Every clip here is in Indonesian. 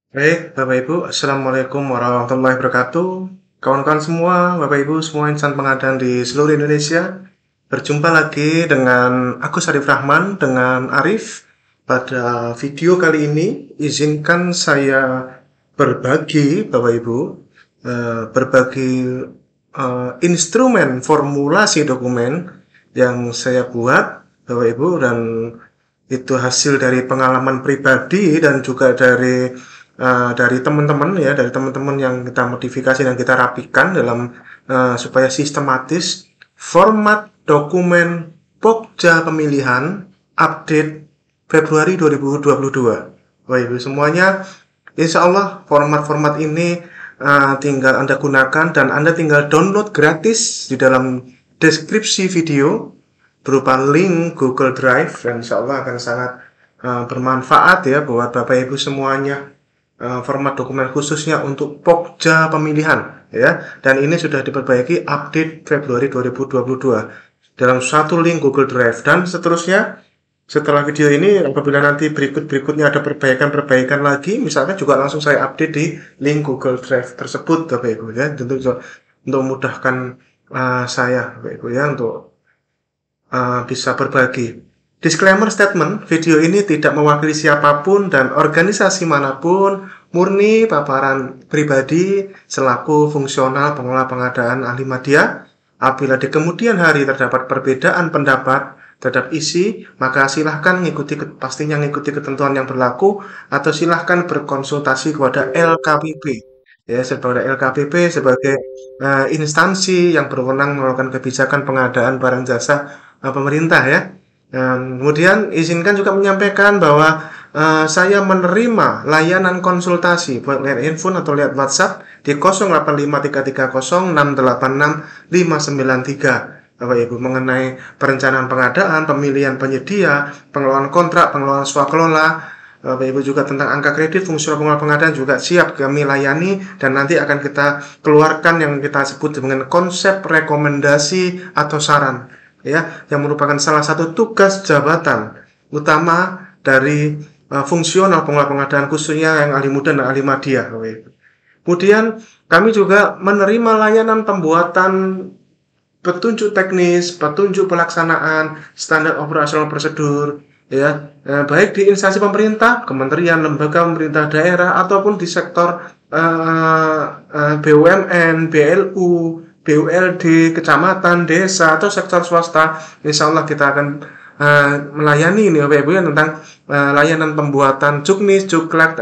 Baik, Bapak Ibu, Assalamualaikum warahmatullahi wabarakatuh. Kawan-kawan semua, Bapak Ibu, semua insan pengadaan di seluruh Indonesia. Berjumpa lagi dengan aku Syarif Rahman dengan Arif. Pada video kali ini, izinkan saya berbagi, Bapak Ibu, berbagi instrumen formulasi dokumen yang saya buat, Bapak Ibu, dan itu hasil dari pengalaman pribadi dan juga dari teman-teman ya, dari teman-teman yang kita modifikasi dan kita rapikan dalam supaya sistematis format dokumen Pokja pemilihan update Februari 2022. Bapak Ibu semuanya, insya Allah format-format ini tinggal Anda gunakan dan Anda tinggal download gratis di dalam deskripsi video berupa link Google Drive dan insya Allah akan sangat bermanfaat ya buat Bapak Ibu semuanya. Format dokumen khususnya untuk Pokja pemilihan ya, dan ini sudah diperbaiki update Februari 2022 dalam satu link Google Drive. Dan seterusnya setelah video ini, apabila nanti berikutnya ada perbaikan lagi, misalnya juga langsung saya update di link Google Drive tersebut Bapak Ibu ya, tentu untuk memudahkan saya Bapak Ibu ya untuk bisa berbagi. Disclaimer statement, video ini tidak mewakili siapapun dan organisasi manapun, murni paparan pribadi selaku fungsional pengelola pengadaan ahli media. Apabila di kemudian hari terdapat perbedaan pendapat terhadap isi, maka silahkan pastinya mengikuti ketentuan yang berlaku atau silahkan berkonsultasi kepada LKPP. Ya, sebagai LKPP sebagai instansi yang berwenang melakukan kebijakan pengadaan barang jasa pemerintah ya. Kemudian izinkan juga menyampaikan bahwa saya menerima layanan konsultasi buat lihat handphone atau lihat WhatsApp di 085330686593 Bapak Ibu mengenai perencanaan pengadaan, pemilihan penyedia, pengelolaan kontrak, pengelolaan swakelola. Bapak Ibu juga tentang angka kredit, fungsi pengelola pengadaan juga siap kami layani dan nanti akan kita keluarkan yang kita sebut dengan konsep rekomendasi atau saran ya, yang merupakan salah satu tugas jabatan utama dari fungsional pengelola pengadaan khususnya yang ahli muda dan ahli media. Kemudian kami juga menerima layanan pembuatan petunjuk teknis, petunjuk pelaksanaan, standar operasional prosedur, ya, baik di instansi pemerintah, kementerian, lembaga pemerintah daerah, ataupun di sektor BUMN, BLU, BULD, kecamatan, desa, atau sektor swasta. Insya Allah kita akan melayani ini Bapak Ibu ya, tentang layanan pembuatan juknis, juklak,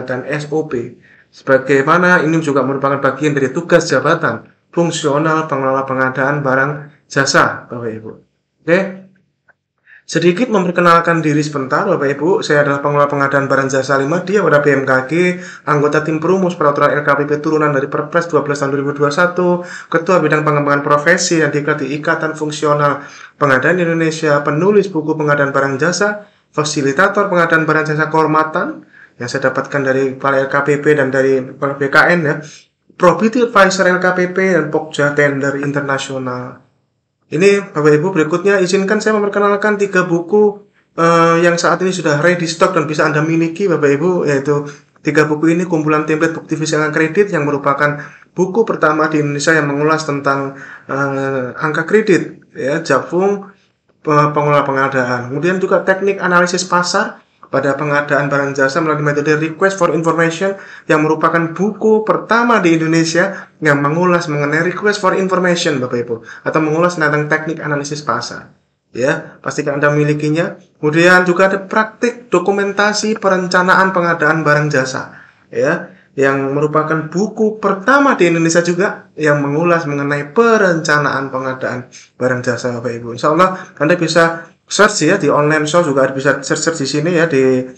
dan SOP. Sebagaimana ini juga merupakan bagian dari tugas jabatan fungsional pengelola pengadaan barang jasa Bapak Ibu. Oke. Sedikit memperkenalkan diri sebentar Bapak Ibu, saya adalah pengelola pengadaan barang jasa ahli media pada BMKG, anggota tim perumus peraturan LKPP turunan dari Perpres 12 tahun 2021, ketua bidang pengembangan profesi yang diklat di Ikatan Fungsional Pengadaan Indonesia, penulis buku pengadaan barang jasa, fasilitator pengadaan barang jasa kehormatan yang saya dapatkan dari kepala LKPP dan dari kepala BKN ya, Probity Advisor LKPP dan Pokja Tender Internasional. Ini Bapak Ibu berikutnya izinkan saya memperkenalkan 3 buku yang saat ini sudah ready stock dan bisa Anda miliki Bapak Ibu, yaitu 3 buku ini kumpulan template bukti fisikal kredit yang merupakan buku pertama di Indonesia yang mengulas tentang angka kredit ya, Japung pengelola pengadaan. Kemudian juga teknik analisis pasar pada pengadaan barang jasa melalui metode Request for Information yang merupakan buku pertama di Indonesia yang mengulas mengenai Request for Information Bapak Ibu, atau mengulas tentang teknik analisis pasar. Ya, pastikan Anda memilikinya. Kemudian juga ada praktik dokumentasi perencanaan pengadaan barang jasa. Ya, yang merupakan buku pertama di Indonesia juga yang mengulas mengenai perencanaan pengadaan barang jasa Bapak Ibu. Insya Allah Anda bisa search ya di online shop, juga bisa search di sini ya di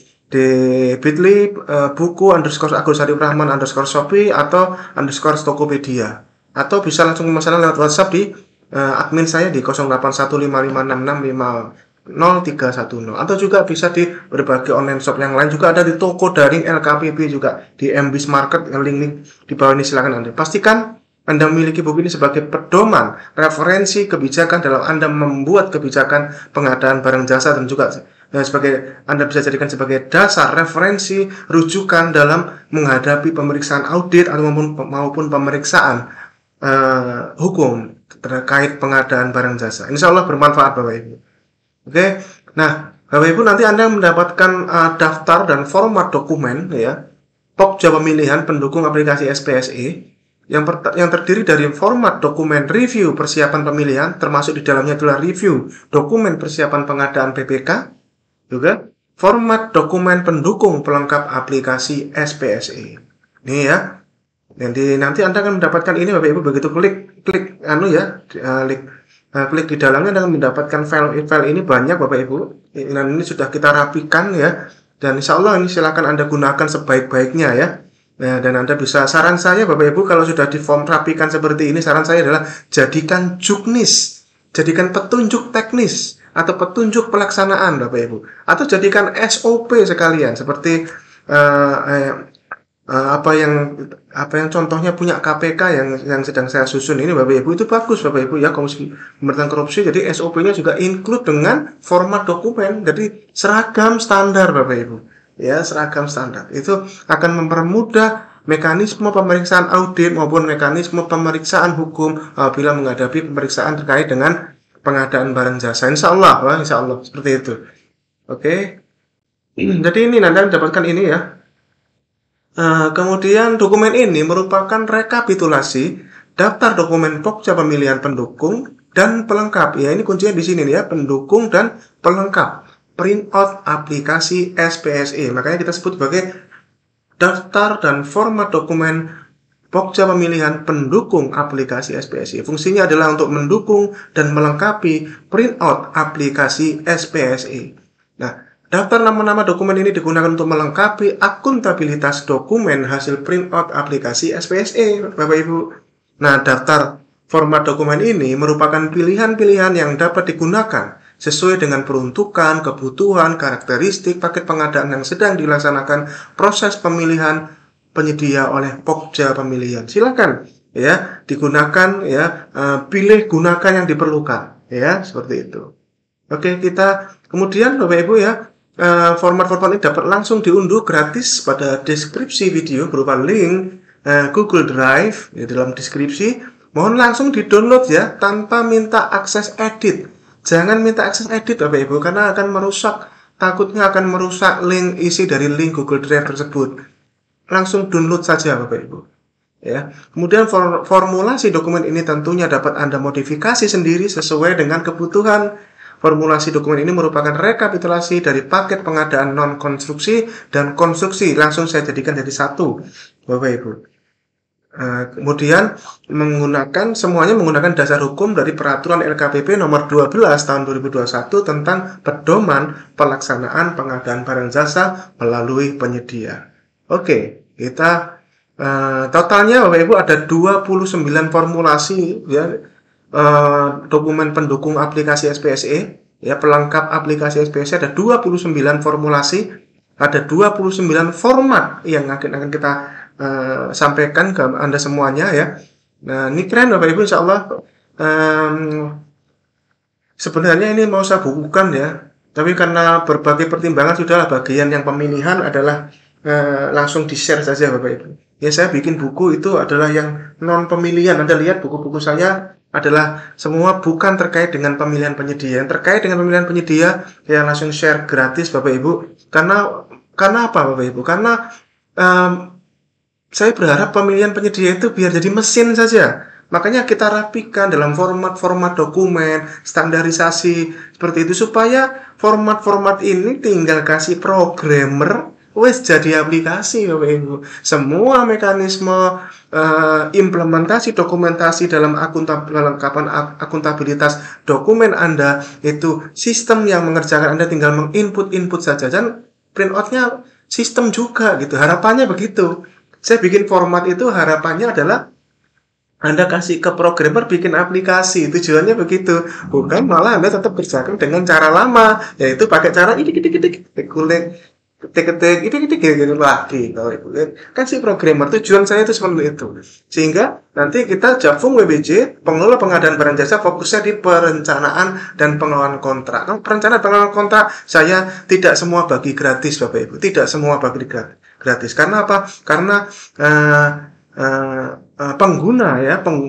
bit.ly buku _Agus Syarif Rahman _Shopee atau _Tokopedia, atau bisa langsung pemesanan lewat WhatsApp di admin saya di 0815565030, atau juga bisa di berbagai online shop yang lain, juga ada di toko daring LKPP, juga di MBIS Market, link di bawah ini silakan Anda. Pastikan Anda memiliki buku ini sebagai pedoman referensi kebijakan dalam Anda membuat kebijakan pengadaan barang jasa dan juga Anda bisa jadikan sebagai dasar, referensi, rujukan dalam menghadapi pemeriksaan audit atau maupun pemeriksaan hukum terkait pengadaan barang jasa. Insya Allah bermanfaat Bapak Ibu. Oke, nah Bapak Ibu nanti Anda mendapatkan daftar dan format dokumen ya, Pokja pemilihan pendukung aplikasi SPSE yang terdiri dari format dokumen review persiapan pemilihan, termasuk di dalamnya adalah review dokumen persiapan pengadaan PPK, juga format dokumen pendukung pelengkap aplikasi SPSE. Ini ya. Nanti Anda akan mendapatkan ini Bapak Ibu, begitu klik di dalamnya Anda akan mendapatkan file ini banyak Bapak Ibu. Dan ini sudah kita rapikan ya. Dan insya Allah ini silakan Anda gunakan sebaik-baiknya ya. Nah, dan Anda bisa, saran saya Bapak Ibu kalau sudah di form rapikan seperti ini, saran saya adalah jadikan juknis, jadikan petunjuk teknis atau petunjuk pelaksanaan Bapak Ibu, atau jadikan SOP sekalian seperti apa yang contohnya punya KPK yang sedang saya susun ini Bapak Ibu, itu bagus Bapak Ibu ya, Komisi Pemberantasan Korupsi. Jadi SOP-nya juga include dengan format dokumen, jadi seragam standar Bapak Ibu. Ya, seragam standar itu akan mempermudah mekanisme pemeriksaan audit maupun mekanisme pemeriksaan hukum bila menghadapi pemeriksaan terkait dengan pengadaan barang jasa. Insya Allah seperti itu. Oke. Jadi ini nanti mendapatkan ini ya. Kemudian dokumen ini merupakan rekapitulasi daftar dokumen Pokja pemilihan pendukung dan pelengkap. Ya, ini kuncinya di sini nih ya, pendukung dan pelengkap. Printout aplikasi SPSE. Makanya kita sebut sebagai daftar dan format dokumen Pokja pemilihan pendukung aplikasi SPSE. Fungsinya adalah untuk mendukung dan melengkapi printout aplikasi SPSE. Nah, daftar nama-nama dokumen ini digunakan untuk melengkapi akuntabilitas dokumen hasil printout aplikasi SPSE, Bapak Ibu. Nah, daftar format dokumen ini merupakan pilihan-pilihan yang dapat digunakan sesuai dengan peruntukan, kebutuhan, karakteristik paket pengadaan yang sedang dilaksanakan proses pemilihan penyedia oleh Pokja pemilihan. Silakan ya digunakan ya, pilih gunakan yang diperlukan ya, seperti itu. Oke, kita kemudian Bapak Ibu ya, format-format ini dapat langsung diunduh gratis pada deskripsi video berupa link Google Drive ya, dalam deskripsi. Mohon langsung di-download ya, tanpa minta akses edit. Jangan minta akses edit Bapak Ibu, karena akan merusak, takutnya akan merusak link isi dari link Google Drive tersebut. Langsung download saja Bapak Ibu. Ya. Kemudian formulasi dokumen ini tentunya dapat Anda modifikasi sendiri sesuai dengan kebutuhan. Formulasi dokumen ini merupakan rekapitulasi dari paket pengadaan non-konstruksi dan konstruksi. Langsung saya jadikan jadi satu Bapak Ibu. Kemudian semuanya menggunakan dasar hukum dari Peraturan LKPP nomor 12 tahun 2021 tentang pedoman pelaksanaan pengadaan barang jasa melalui penyedia. Oke, kita totalnya Bapak Ibu ada 29 formulasi ya, dokumen pendukung aplikasi SPSE ya, pelengkap aplikasi SPSE ada 29 formulasi, ada 29 format yang akan kita sampaikan ke Anda semuanya ya. Nah, ini keren Bapak Ibu, insya Allah. Sebenarnya ini mau saya bukukan ya, tapi karena berbagai pertimbangan sudahlah, bagian yang pemilihan adalah langsung di-share saja Bapak Ibu. Ya, saya bikin buku itu adalah yang non pemilihan. Anda lihat buku-buku saya adalah semua bukan terkait dengan pemilihan penyedia. Yang terkait dengan pemilihan penyedia ya langsung share gratis Bapak Ibu. Karena apa Bapak Ibu? Karena saya berharap pemilihan penyedia itu biar jadi mesin saja. Makanya kita rapikan dalam format-format dokumen, standarisasi seperti itu, supaya format-format ini tinggal kasih programmer, wes jadi aplikasi Bapak Ibu. Semua mekanisme implementasi dokumentasi dalam kelengkapan akuntabilitas dokumen Anda itu sistem yang mengerjakan, Anda tinggal menginput saja, dan printoutnya sistem juga gitu. Harapannya begitu. Saya bikin format itu harapannya adalah Anda kasih ke programmer bikin aplikasi, tujuannya begitu. Bukan malah Anda tetap kerjakan dengan cara lama, yaitu pakai cara ini ketik-ketik ini gitu lagi Bapak Ibu. Kan si programmer tujuan saya itu seperti itu. Sehingga nanti kita Javum WBJ pengelola pengadaan barang jasa fokusnya di perencanaan dan pengelolaan kontrak. Perencanaan pengelolaan kontrak saya tidak semua bagi gratis Bapak Ibu. Tidak semua bagi gratis. Karena apa? Karena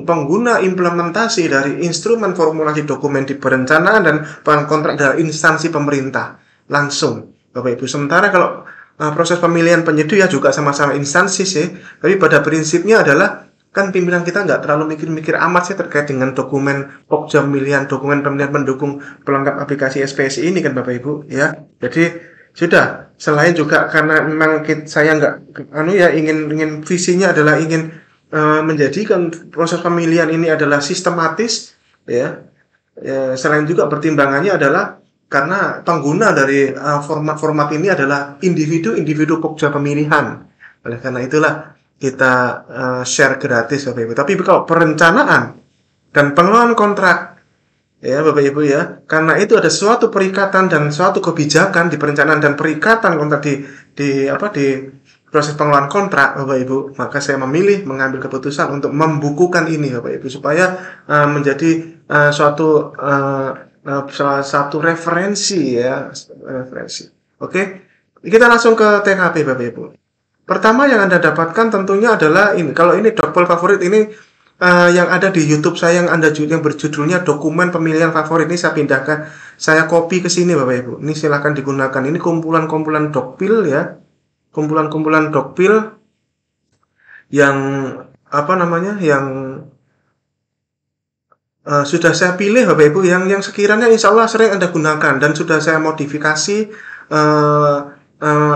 pengguna implementasi dari instrumen formulasi dokumen di perencanaan dan kontrak dari instansi pemerintah langsung Bapak Ibu. Sementara kalau proses pemilihan penyedia juga sama-sama instansi sih, tapi pada prinsipnya adalah kan pimpinan kita nggak terlalu mikir-mikir amat sih terkait dengan dokumen pokja pemilihan, dokumen pemilihan pendukung pelengkap aplikasi SPSI ini kan Bapak Ibu ya. Jadi sudah, selain juga karena memang saya nggak ingin visinya adalah ingin menjadikan proses pemilihan ini adalah sistematis ya. Selain juga pertimbangannya adalah karena pengguna dari format-format ini adalah individu pokja pemilihan. Oleh karena itulah kita share gratis Bapak Ibu. Tapi kalau perencanaan dan pengelolaan kontrak ya Bapak Ibu ya, karena itu ada suatu perikatan dan suatu kebijakan di perencanaan dan perikatan kontrak di proses pengelolaan kontrak Bapak Ibu, maka saya memilih mengambil keputusan untuk membukukan ini Bapak Ibu supaya menjadi salah satu referensi ya, referensi. Oke. Kita langsung ke TKP Bapak Ibu. Pertama yang Anda dapatkan tentunya adalah ini. Kalau ini Dokpol favorit ini yang ada di YouTube saya yang berjudulnya dokumen pemilihan favorit, ini saya pindahkan, saya copy ke sini Bapak Ibu. Ini silakan digunakan. Ini kumpulan-kumpulan dokpil ya. Kumpulan-kumpulan dokpil yang yang sudah saya pilih Bapak Ibu, yang sekiranya insya Allah sering Anda gunakan dan sudah saya modifikasi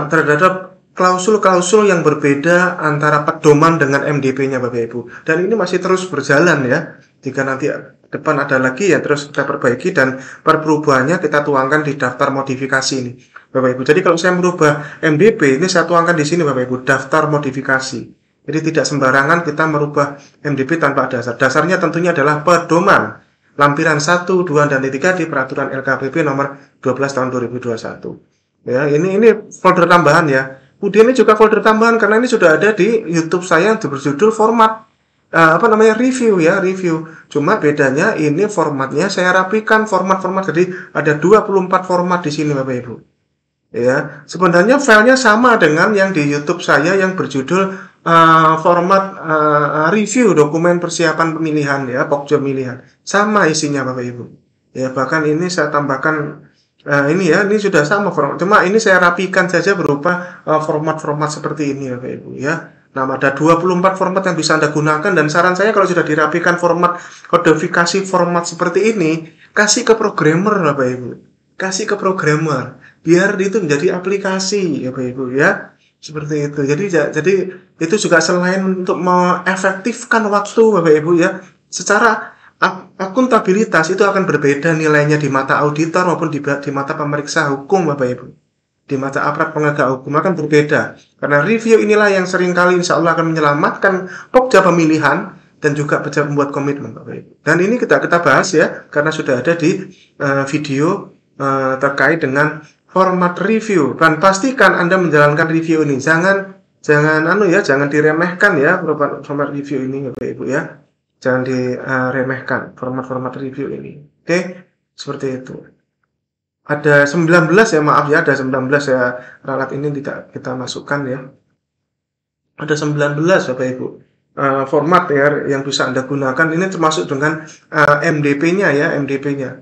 terhadap klausul-klausul yang berbeda antara pedoman dengan MDP-nya Bapak Ibu. Dan ini masih terus berjalan ya. Jika nanti depan ada lagi ya terus kita perbaiki dan perubahannya kita tuangkan di daftar modifikasi ini Bapak Ibu. Jadi kalau saya merubah MDP ini saya tuangkan di sini Bapak Ibu, daftar modifikasi. Jadi tidak sembarangan kita merubah MDP tanpa dasar. Dasarnya tentunya adalah pedoman lampiran 1, 2 dan 3 di peraturan LKPP nomor 12 tahun 2021. Ya, ini folder tambahan ya. Kemudian ini juga folder tambahan karena ini sudah ada di YouTube saya yang berjudul format review ya, review. Cuma bedanya ini formatnya saya rapikan format-format, jadi ada 24 format di sini Bapak Ibu. Ya, sebenarnya filenya sama dengan yang di YouTube saya yang berjudul format review dokumen persiapan pemilihan ya, pokja pemilihan. Sama isinya Bapak Ibu. Ya, bahkan ini saya tambahkan ini sudah sama format. Cuma ini saya rapikan saja berupa format-format seperti ini Bapak Ibu ya. Nah, ada 24 format yang bisa Anda gunakan dan saran saya kalau sudah dirapikan format, kodifikasi format seperti ini, kasih ke programmer Bapak Ibu. Kasih ke programmer biar itu menjadi aplikasi ya Bapak Ibu ya. Seperti itu. Jadi itu juga selain untuk mengefektifkan waktu Bapak Ibu ya, secara akuntabilitas itu akan berbeda nilainya di mata auditor maupun di mata pemeriksa hukum Bapak Ibu. Di mata aparat penegak hukum akan berbeda. Karena review inilah yang seringkali insya Allah akan menyelamatkan pokja pemilihan dan juga membuat komitmen Bapak Ibu. Dan ini kita bahas ya, karena sudah ada di video terkait dengan format review. Dan pastikan Anda menjalankan review ini. Jangan diremehkan ya format review ini Bapak Ibu ya. Jangan diremehkan format-format review ini. Oke, seperti itu. Ada 19 ya, maaf ya, ada 19 ya, ralat ini tidak kita masukkan ya. Ada 19 Bapak Ibu format ya yang bisa Anda gunakan. Ini termasuk dengan MDP-nya ya, MDP-nya.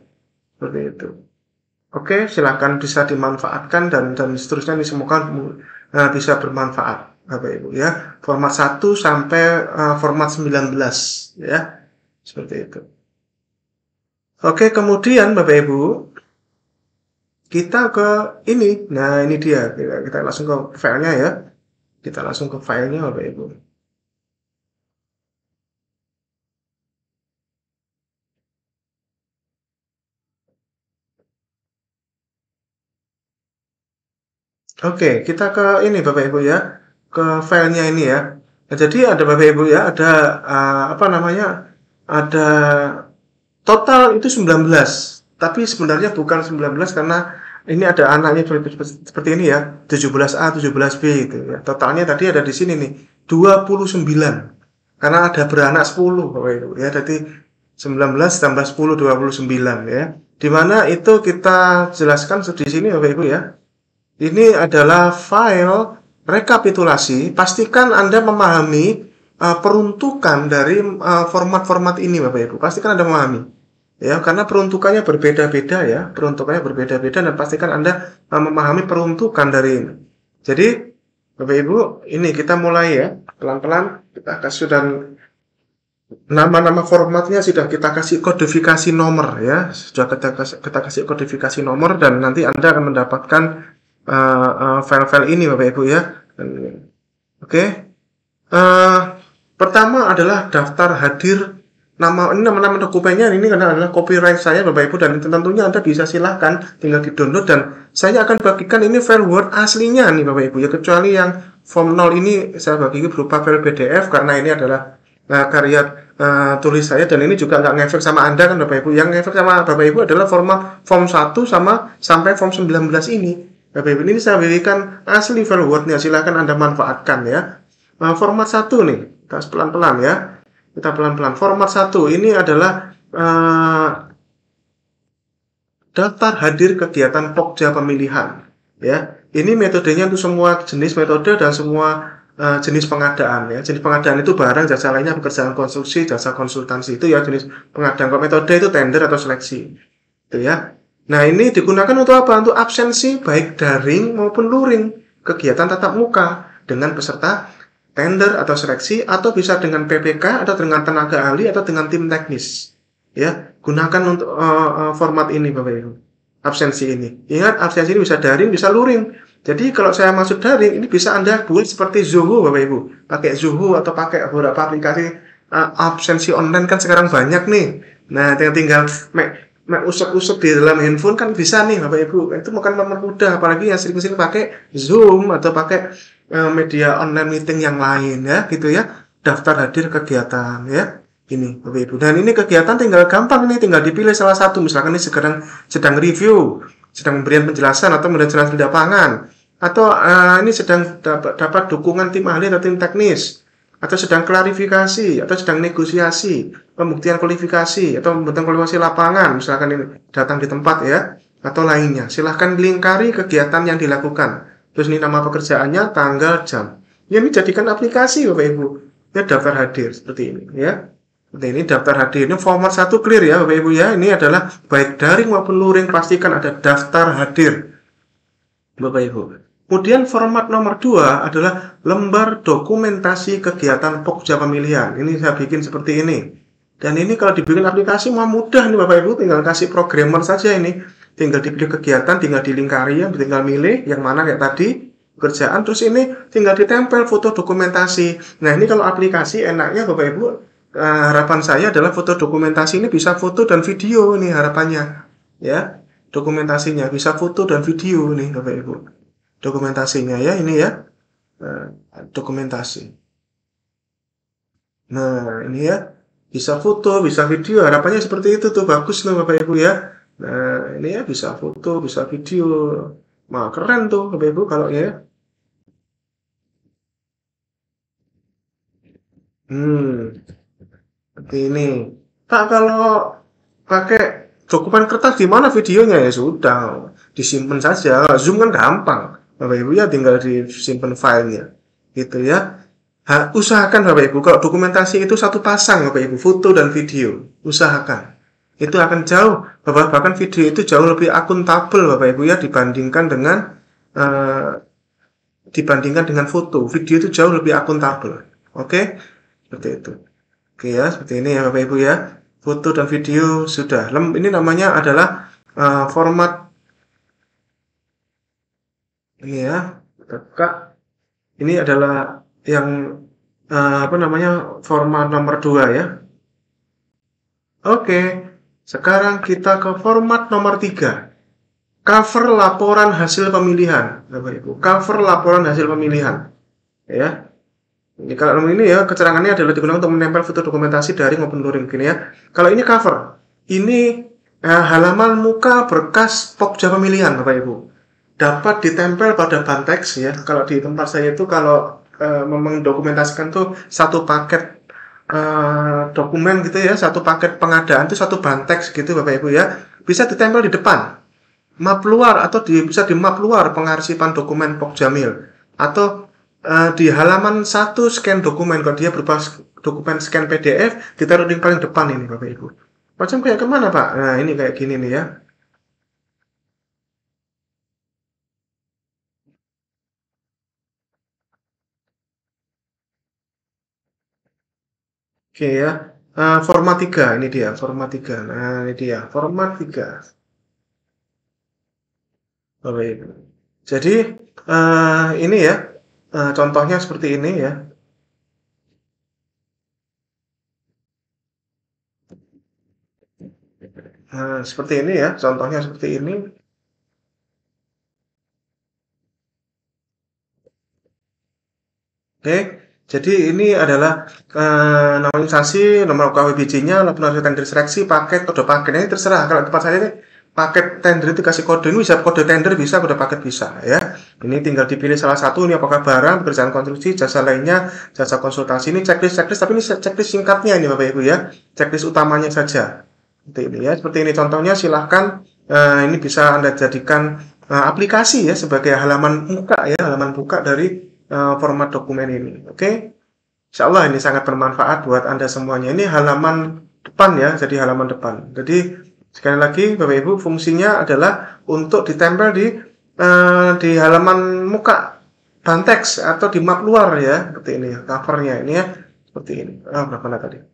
Seperti itu. Oke, silakan bisa dimanfaatkan dan seterusnya ini semoga bisa bermanfaat Bapak Ibu ya. Format 1 sampai format 19 ya. Seperti itu. Oke, kemudian Bapak Ibu kita ke ini. Nah, ini dia. Kita langsung ke filenya ya. Kita langsung ke filenya Bapak Ibu. Oke, kita ke ini Bapak Ibu ya. Ke filenya ini ya. Nah, jadi ada Bapak Ibu ya, ada ada total itu 19. Tapi sebenarnya bukan 19 karena ini ada anaknya seperti ini ya, 17A, 17B gitu ya. Totalnya tadi ada di sini nih, 29. Karena ada beranak 10 Bapak Ibu ya. Jadi 19 tambah 10 29 ya. Di mana itu kita jelaskan di sini Bapak Ibu ya. Ini adalah file rekapitulasi. Pastikan Anda memahami peruntukan dari format-format ini Bapak Ibu. Pastikan Anda memahami. Ya, karena peruntukannya berbeda-beda ya. Peruntukannya berbeda-beda dan pastikan Anda memahami peruntukan dari ini. Jadi, Bapak Ibu, ini kita mulai ya. Pelan-pelan kita kasih dan nama-nama formatnya sudah kita kasih kodifikasi nomor ya. Sudah kita kasih kodifikasi nomor dan nanti Anda akan mendapatkan file-file ini Bapak Ibu ya. Oke. Pertama adalah daftar hadir nama dokumennya ini karena adalah copyright saya Bapak Ibu dan tentunya Anda bisa silahkan tinggal di-download dan saya akan bagikan ini file Word aslinya nih Bapak Ibu ya, kecuali yang form 0 ini saya bagi berupa file PDF karena ini adalah karya tulis saya dan ini juga nggak ngefek sama Anda kan Bapak Ibu. Yang ngefek sama Bapak Ibu adalah form 1 sama sampai form 19 ini. Bapak Ibu ini saya berikan asli file Word-nya, silahkan Anda manfaatkan ya. Format 1 nih, kita pelan-pelan ya. Kita pelan-pelan. Format 1 ini adalah daftar hadir kegiatan Pokja pemilihan. Ya, ini metodenya untuk semua jenis metode dan semua jenis pengadaan. Ya, jenis pengadaan itu barang, jasa lainnya, pekerjaan konstruksi, jasa konsultansi itu ya jenis pengadaan. Kalau metode itu tender atau seleksi. Itu ya. Nah, ini digunakan untuk apa? Untuk absensi baik daring maupun luring kegiatan tatap muka dengan peserta tender atau seleksi atau bisa dengan PPK atau dengan tenaga ahli atau dengan tim teknis. Ya, gunakan untuk format ini Bapak Ibu. Absensi ini. Ingat, absensi ini bisa daring, bisa luring. Jadi kalau saya masuk daring, ini bisa Anda buat seperti Zoho Bapak Ibu. Pakai Zoho atau pakai beberapa aplikasi absensi online kan sekarang banyak nih. Nah, tinggal usap-usap di dalam handphone kan bisa nih Bapak Ibu. Itu bukan mempermudah, apalagi yang sering-sering pakai Zoom atau pakai media online meeting yang lain ya, gitu ya. Daftar hadir kegiatan ya. Ini Bapak Ibu. Dan ini kegiatan tinggal gampang nih, tinggal dipilih salah satu. Misalkan ini sedang review, sedang memberikan penjelasan atau menjelaskan di lapangan, atau ini sedang dapat dukungan tim ahli atau tim teknis, atau sedang klarifikasi, atau sedang negosiasi, pembuktian kualifikasi, atau pembuktian kualifikasi lapangan, misalkan ini datang di tempat ya, atau lainnya. Silahkan lingkari kegiatan yang dilakukan. Terus ini nama pekerjaannya, tanggal, jam. Ini jadikan aplikasi Bapak Ibu. Ya, daftar hadir seperti ini ya. Ini daftar hadir, ini format 1 clear ya Bapak Ibu ya. Ini adalah baik daring maupun luring, pastikan ada daftar hadir Bapak Ibu. Kemudian format nomor 2 adalah lembar dokumentasi kegiatan Pokja pemilihan. Ini saya bikin seperti ini. Dan ini kalau dibikin aplikasi mah mudah nih Bapak Ibu, tinggal kasih programmer saja ini. Tinggal dipilih kegiatan, tinggal dilingkari ya, tinggal milih yang mana kayak tadi pekerjaan, terus ini tinggal ditempel foto dokumentasi. Nah, ini kalau aplikasi enaknya Bapak Ibu, harapan saya adalah foto dokumentasi ini bisa foto dan video nih harapannya. Ya, dokumentasinya bisa foto dan video nih Bapak Ibu. Dokumentasinya ya, ini ya. Dokumentasi. Nah, ini ya. Bisa foto, bisa video. Harapannya seperti itu tuh, bagus loh Bapak Ibu ya. Nah, ini ya bisa foto, bisa video. Wah, keren tuh Bapak Ibu kalau ya. Seperti ini. Pak, kalau pakai dokumen kertas di mana videonya ya sudah, disimpan saja. Zoom kan gampang. Bapak Ibu ya tinggal disimpan filenya. Gitu ya. Usahakan Bapak Ibu kalau dokumentasi itu satu pasang Bapak Ibu, foto dan video. Usahakan. Itu akan jauh, bahkan video itu jauh lebih akuntabel Bapak Ibu ya dibandingkan dengan foto. Video itu jauh lebih akuntabel. Oke? Seperti itu. Oke ya, seperti ini ya Bapak Ibu ya. Foto dan video sudah. Ini namanya adalah format ini ya. Buka. Ini adalah yang format nomor 2 ya. Oke. Sekarang kita ke format nomor 3. Cover laporan hasil pemilihan. Bapak Ibu, cover laporan hasil pemilihan. Ya. Ini kalau ini ya, keterangannya adalah digunakan untuk menempel foto dokumentasi daring maupun luring gini ya. Kalau ini cover. Ini halaman muka berkas Pokja pemilihan Bapak Ibu dapat ditempel pada Bantex ya. Kalau di tempat saya itu kalau memang dokumentasikan tuh satu paket dokumen gitu ya, satu paket pengadaan itu satu Bantex gitu Bapak Ibu ya. Bisa ditempel di depan map luar atau bisa di map luar pengarsipan dokumen Pokjamil atau di halaman satu scan dokumen kalau dia berupa dokumen scan PDF ditaruh di paling depan ini Bapak Ibu. Macam kayak kemana Pak? Nah ini kayak gini nih ya. Oke ya. Format 3 ini dia format 3. Nah ini dia format 3 Bapak Ibu. Jadi ini ya contohnya seperti ini ya. Seperti ini ya, contohnya seperti ini. Oke, jadi ini adalah nominalisasi nomor KWBJ-nya, laporan tender seleksi, paket, kode paket. Ini terserah. Kalau tempat saya ini paket tender itu kasih kode, ini bisa kode tender bisa, kode paket bisa ya. Ini tinggal dipilih salah satu, ini apakah barang, pekerjaan konstruksi, jasa lainnya, jasa konsultasi. Ini checklist, tapi ini checklist singkatnya ini Bapak Ibu ya. Checklist utamanya saja. Seperti ini ya. Seperti ini contohnya silahkan ini bisa Anda jadikan aplikasi ya sebagai halaman muka ya, halaman buka dari format dokumen ini. Oke. Insya Allah ini sangat bermanfaat buat Anda semuanya. Ini halaman depan ya, jadi halaman depan. Jadi sekali lagi Bapak Ibu fungsinya adalah untuk ditempel di halaman muka Bantex atau di map luar ya, seperti ini ya, covernya ini ya, seperti ini. Berapa tadi?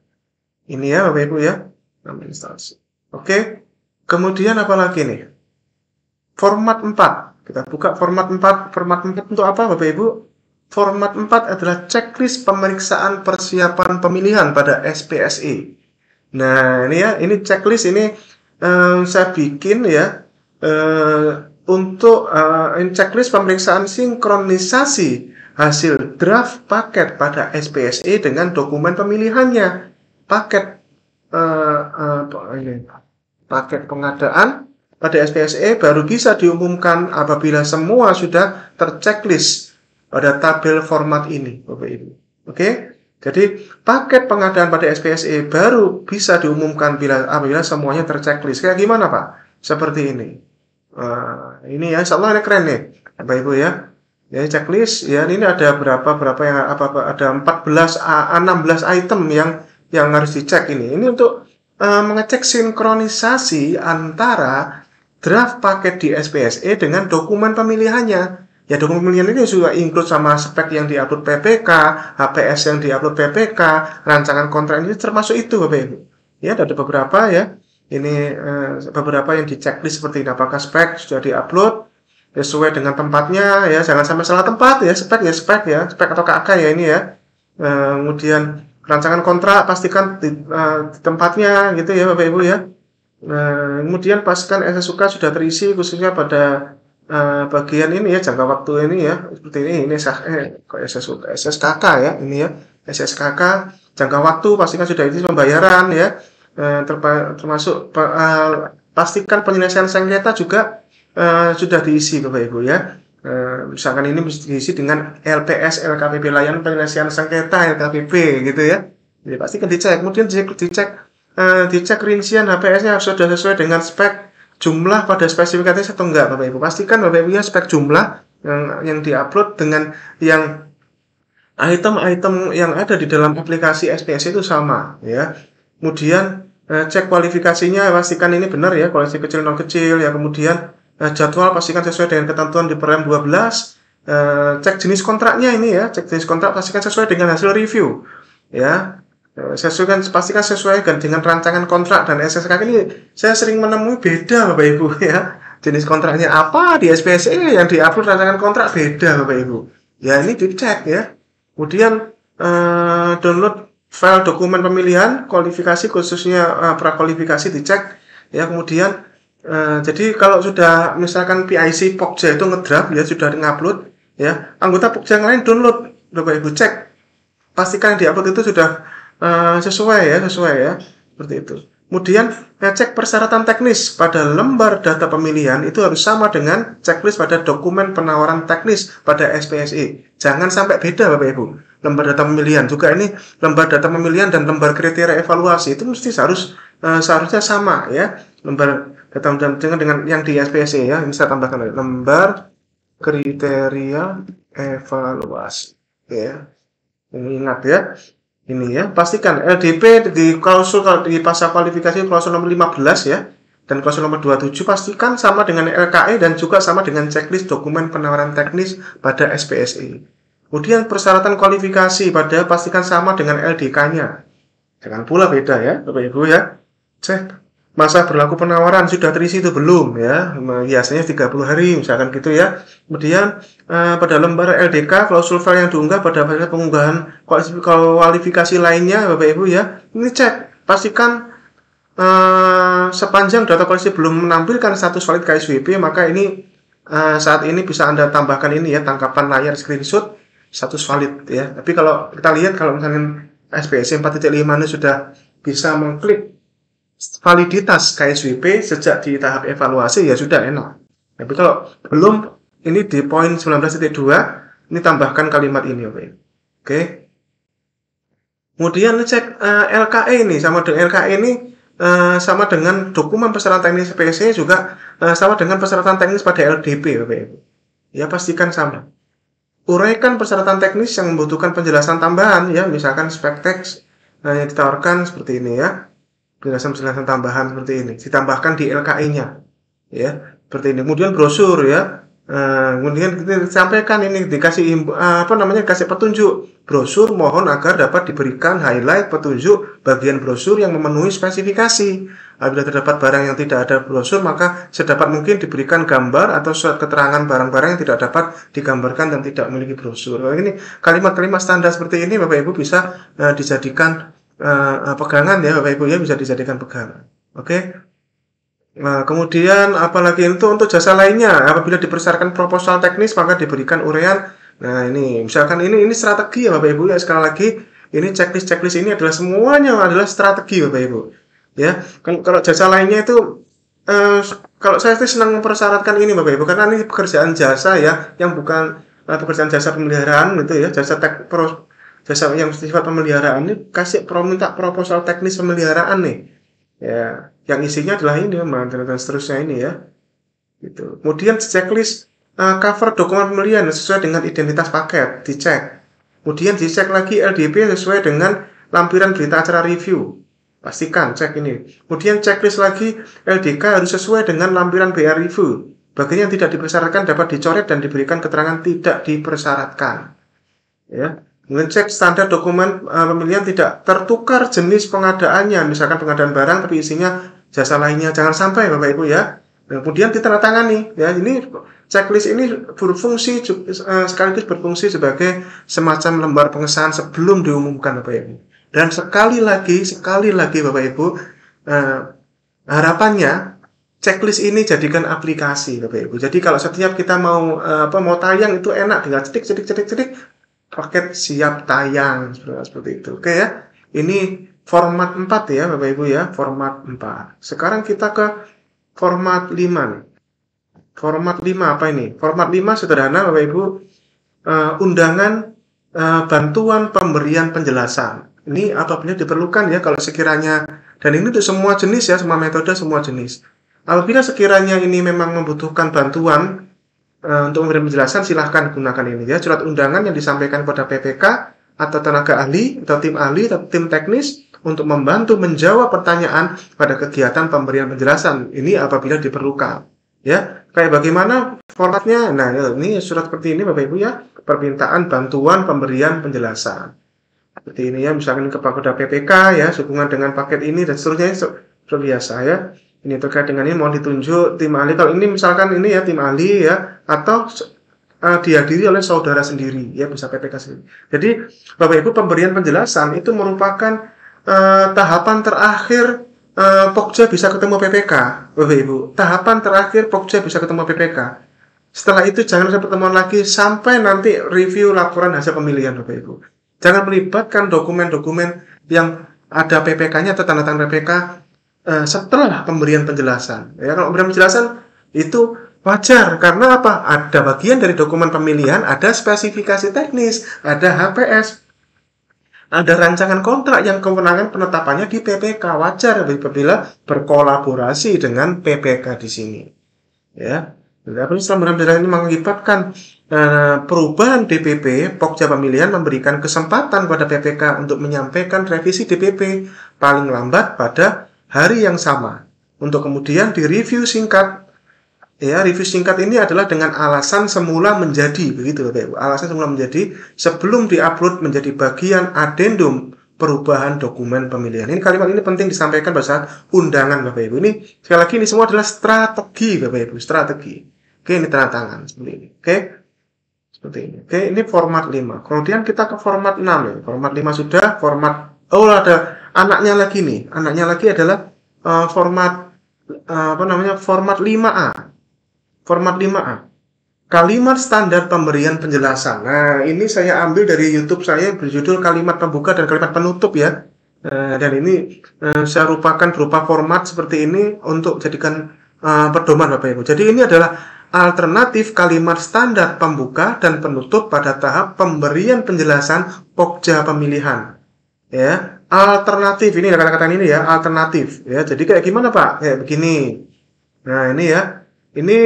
Ini ya Bapak Ibu ya, nama instansi. Oke. Kemudian apa lagi nih? Format 4. Kita buka format 4. Format 4 untuk apa Bapak Ibu? Format 4 adalah checklist pemeriksaan persiapan pemilihan pada SPSE. Nah, ini ya, ini checklist ini saya bikin ya untuk checklist pemeriksaan sinkronisasi hasil draft paket pada SPSE dengan dokumen pemilihannya. Paket paket pengadaan pada SPSE baru bisa diumumkan apabila semua sudah terchecklist pada tabel format ini, Bapak Ibu. Oke? Jadi, paket pengadaan pada SPSE baru bisa diumumkan apabila semuanya terchecklist. Kayak gimana, Pak? Seperti ini. Ini ya, insya Allah ini keren nih, Bapak Ibu ya. Ya, checklist ya, ini ada berapa yang ada 16 item yang harus dicek ini. Ini untuk mengecek sinkronisasi antara draft paket di SPSE dengan dokumen pemilihannya. Ya dokumen pemilihan ini juga include sama spek yang diupload PPK, HPS yang diupload PPK, rancangan kontrak ini termasuk itu Bapak Ibu. Ya ada beberapa ya. Ini beberapa yang di checklist seperti ini. Apakah spek sudah diupload sesuai dengan tempatnya ya, jangan sampai salah tempat ya, spek spek atau KK ya ini ya. Kemudian rancangan kontrak pastikan di tempatnya gitu ya Bapak Ibu ya. Kemudian pastikan SSUK sudah terisi khususnya pada bagian ini ya, jangka waktu ini ya, seperti ini SSKK ya, ini ya, SSKK, jangka waktu pastikan sudah isi pembayaran ya, termasuk pastikan penyelesaian sengketa juga sudah diisi Bapak Ibu ya. Misalkan ini mesti diisi dengan LPS, LKPP, layanan penyelesaian sengketa, LKPP gitu ya. Jadi pastikan dicek, kemudian dicek rincian HPS-nya sudah sesuai dengan spek jumlah pada spesifikasinya atau enggak Bapak Ibu. Pastikan Bapak Ibu ya spek jumlah yang diupload dengan yang item-item yang ada di dalam aplikasi SPS itu sama ya. Kemudian cek kualifikasinya, pastikan ini benar ya, kualifikasi kecil non kecil ya. Kemudian jadwal pastikan sesuai dengan ketentuan di Permen 12. Cek jenis kontraknya ini ya, cek jenis kontrak pastikan sesuai dengan hasil review ya. Pastikan sesuai dengan rancangan kontrak dan SSK ini saya sering menemui beda Bapak Ibu ya. Jenis kontraknya apa di SPSE yang diupload rancangan kontrak beda Bapak Ibu. Ya ini dicek ya. Kemudian download file dokumen pemilihan, kualifikasi khususnya prakualifikasi dicek ya. Kemudian jadi kalau sudah misalkan PIC Pokja itu ngedraft ya sudah ngupload ya, anggota Pokja yang lain download Bapak Ibu cek. Pastikan yang diupload itu sudah sesuai ya seperti itu. Kemudian ngecek persyaratan teknis pada lembar data pemilihan itu harus sama dengan checklist pada dokumen penawaran teknis pada SPSI. Jangan sampai beda Bapak Ibu. Lembar data pemilihan juga ini lembar data pemilihan dan lembar kriteria evaluasi itu mesti seharusnya sama ya. Lembar data pemilihan dengan yang di SPSI ya. Ini saya tambahkan lagi. Lembar kriteria evaluasi ya. Ingat ya. Ini ya, pastikan LDP di klausul di pasal kualifikasi klausul nomor 15 ya, dan klausul nomor 27 pastikan sama dengan LKE dan juga sama dengan checklist dokumen penawaran teknis pada SPSI. Kemudian persyaratan kualifikasi pada pastikan sama dengan LDK-nya. Jangan pula beda ya, Bapak Ibu ya. Cek masa berlaku penawaran sudah terisi itu belum ya, biasanya 30 hari misalkan gitu ya. Kemudian pada lembar LDK klausul file yang diunggah pada fase pengunggahan kualifikasi lainnya Bapak Ibu ya, ini cek pastikan sepanjang data kualifikasi belum menampilkan status valid KSWP, maka ini saat ini bisa Anda tambahkan ini ya, tangkapan layar screenshot status valid ya. Tapi kalau kita lihat kalau misalnya SPSI 4.5 ini sudah bisa mengklik validitas KSWP sejak di tahap evaluasi ya sudah enak. Tapi kalau belum, ini di poin 19.2 ini tambahkan kalimat ini oke. Kemudian cek LKE ini sama dengan LKE ini sama dengan dokumen persyaratan teknis SPSI juga sama dengan persyaratan teknis pada LDP Bapak Ibu. Ya pastikan sama. Uraikan persyaratan teknis yang membutuhkan penjelasan tambahan ya, misalkan spek teks yang ditawarkan seperti ini ya. Penjelasan tambahan seperti ini ditambahkan di LKI-nya ya, seperti ini. Kemudian brosur ya, kemudian kita sampaikan ini dikasih kasih petunjuk brosur, mohon agar dapat diberikan highlight petunjuk bagian brosur yang memenuhi spesifikasi. Apabila terdapat barang yang tidak ada brosur, maka sedapat mungkin diberikan gambar atau surat keterangan barang-barang yang tidak dapat digambarkan dan tidak memiliki brosur. Ini kalimat-kalimat standar seperti ini Bapak Ibu bisa dijadikan pegangan ya Bapak Ibu ya, bisa dijadikan pegangan. Oke. Nah, kemudian apalagi itu untuk jasa lainnya, apabila dipersyaratkan proposal teknis maka diberikan uraian. Nah, ini misalkan ini strategi ya Bapak Ibu ya, sekali lagi ini checklist ini adalah semuanya adalah strategi Bapak Ibu. Ya, kalau jasa lainnya itu kalau saya sih senang mempersyaratkan ini Bapak Ibu karena ini pekerjaan jasa ya, yang bukan pekerjaan jasa pemeliharaan gitu ya, jasa yang sifat pemeliharaan ini minta proposal teknis pemeliharaan nih ya, yang isinya adalah ini dan seterusnya ini ya gitu. Kemudian checklist cover dokumen pemilihan sesuai dengan identitas paket dicek, kemudian dicek lagi LDP sesuai dengan lampiran berita acara review, pastikan cek ini. Kemudian checklist lagi LDK harus sesuai dengan lampiran BA review, bagian yang tidak dipersyaratkan dapat dicoret dan diberikan keterangan tidak dipersyaratkan ya. Mengecek standar dokumen pemilihan tidak tertukar jenis pengadaannya, misalkan pengadaan barang tapi isinya jasa lainnya, jangan sampai Bapak Ibu ya. Kemudian ditandatangani ya, ini checklist ini berfungsi sekaligus berfungsi sebagai semacam lembar pengesahan sebelum diumumkan Bapak Ibu. Dan sekali lagi Bapak Ibu, harapannya checklist ini jadikan aplikasi Bapak Ibu. Jadi kalau setiap kita mau tayang itu enak, tinggal cetik paket siap tayang seperti itu. Oke ya. Ini format 4 ya Bapak Ibu ya, format 4. Sekarang kita ke format 5 nih. Format 5 apa ini? Format 5 sederhana Bapak Ibu, undangan bantuan pemberian penjelasan. Ini apabila diperlukan ya kalau sekiranya, dan ini untuk semua jenis ya, semua metode, semua jenis. Apabila sekiranya ini memang membutuhkan bantuan untuk memberi penjelasan, silahkan gunakan ini ya, surat undangan yang disampaikan kepada PPK atau tenaga ahli atau tim teknis untuk membantu menjawab pertanyaan pada kegiatan pemberian penjelasan. Ini apabila diperlukan ya. Kayak bagaimana formatnya? Nah, ini surat seperti ini Bapak Ibu ya, permintaan bantuan pemberian penjelasan seperti ini ya, misalkan kepada PPK ya, sehubungan dengan paket ini dan seterusnya, seperti biasa ya. Ini terkait dengan ini mau ditunjuk tim ahli. Kalau ini misalkan ini ya tim ahli ya, atau dihadiri oleh saudara sendiri ya, bisa PPK sendiri. Jadi Bapak Ibu, pemberian penjelasan itu merupakan tahapan terakhir Pokja bisa ketemu PPK Bapak Ibu. Tahapan terakhir Pokja bisa ketemu PPK. Setelah itu jangan sampai pertemuan lagi sampai nanti review laporan hasil pemilihan Bapak Ibu. Jangan melibatkan dokumen-dokumen yang ada PPK-nya atau tanda tangan PPK setelah pemberian penjelasan. Ya, kalau pemberian penjelasan itu wajar karena apa? Ada bagian dari dokumen pemilihan, ada spesifikasi teknis, ada HPS, ada rancangan kontrak yang kewenangan penetapannya di PPK. Wajar apabila berkolaborasi dengan PPK di sini. Ya, tapi pemberian penjelasan ini mengakibatkan perubahan DPP, Pokja Pemilihan memberikan kesempatan kepada PPK untuk menyampaikan revisi DPP paling lambat pada hari yang sama untuk kemudian direview singkat. Ya, review singkat ini adalah dengan alasan semula menjadi, begitu Bapak Ibu. Alasan semula menjadi sebelum diupload menjadi bagian adendum perubahan dokumen pemilihan. Ini kalimat ini penting disampaikan pada saat undangan Bapak Ibu. Ini sekali lagi ini semua adalah strategi Bapak Ibu, strategi. Oke, ini tanda tangan seperti ini. Oke. Seperti ini. Oke, ini format 5. Kemudian kita ke format 6 ya. Format 5 sudah, ada anaknya lagi nih. Anaknya lagi adalah format format 5A. Format 5A. Kalimat standar pemberian penjelasan. Nah, ini saya ambil dari YouTube saya berjudul kalimat pembuka dan kalimat penutup ya. Dan ini saya rupakan berupa format seperti ini untuk jadikan pedoman Bapak Ibu. Jadi ini adalah alternatif kalimat standar pembuka dan penutup pada tahap pemberian penjelasan Pokja Pemilihan. Ya, alternatif ini kata-kata ini ya, alternatif ya. Jadi kayak gimana Pak? Kayak begini. Nah, ini ya. Ini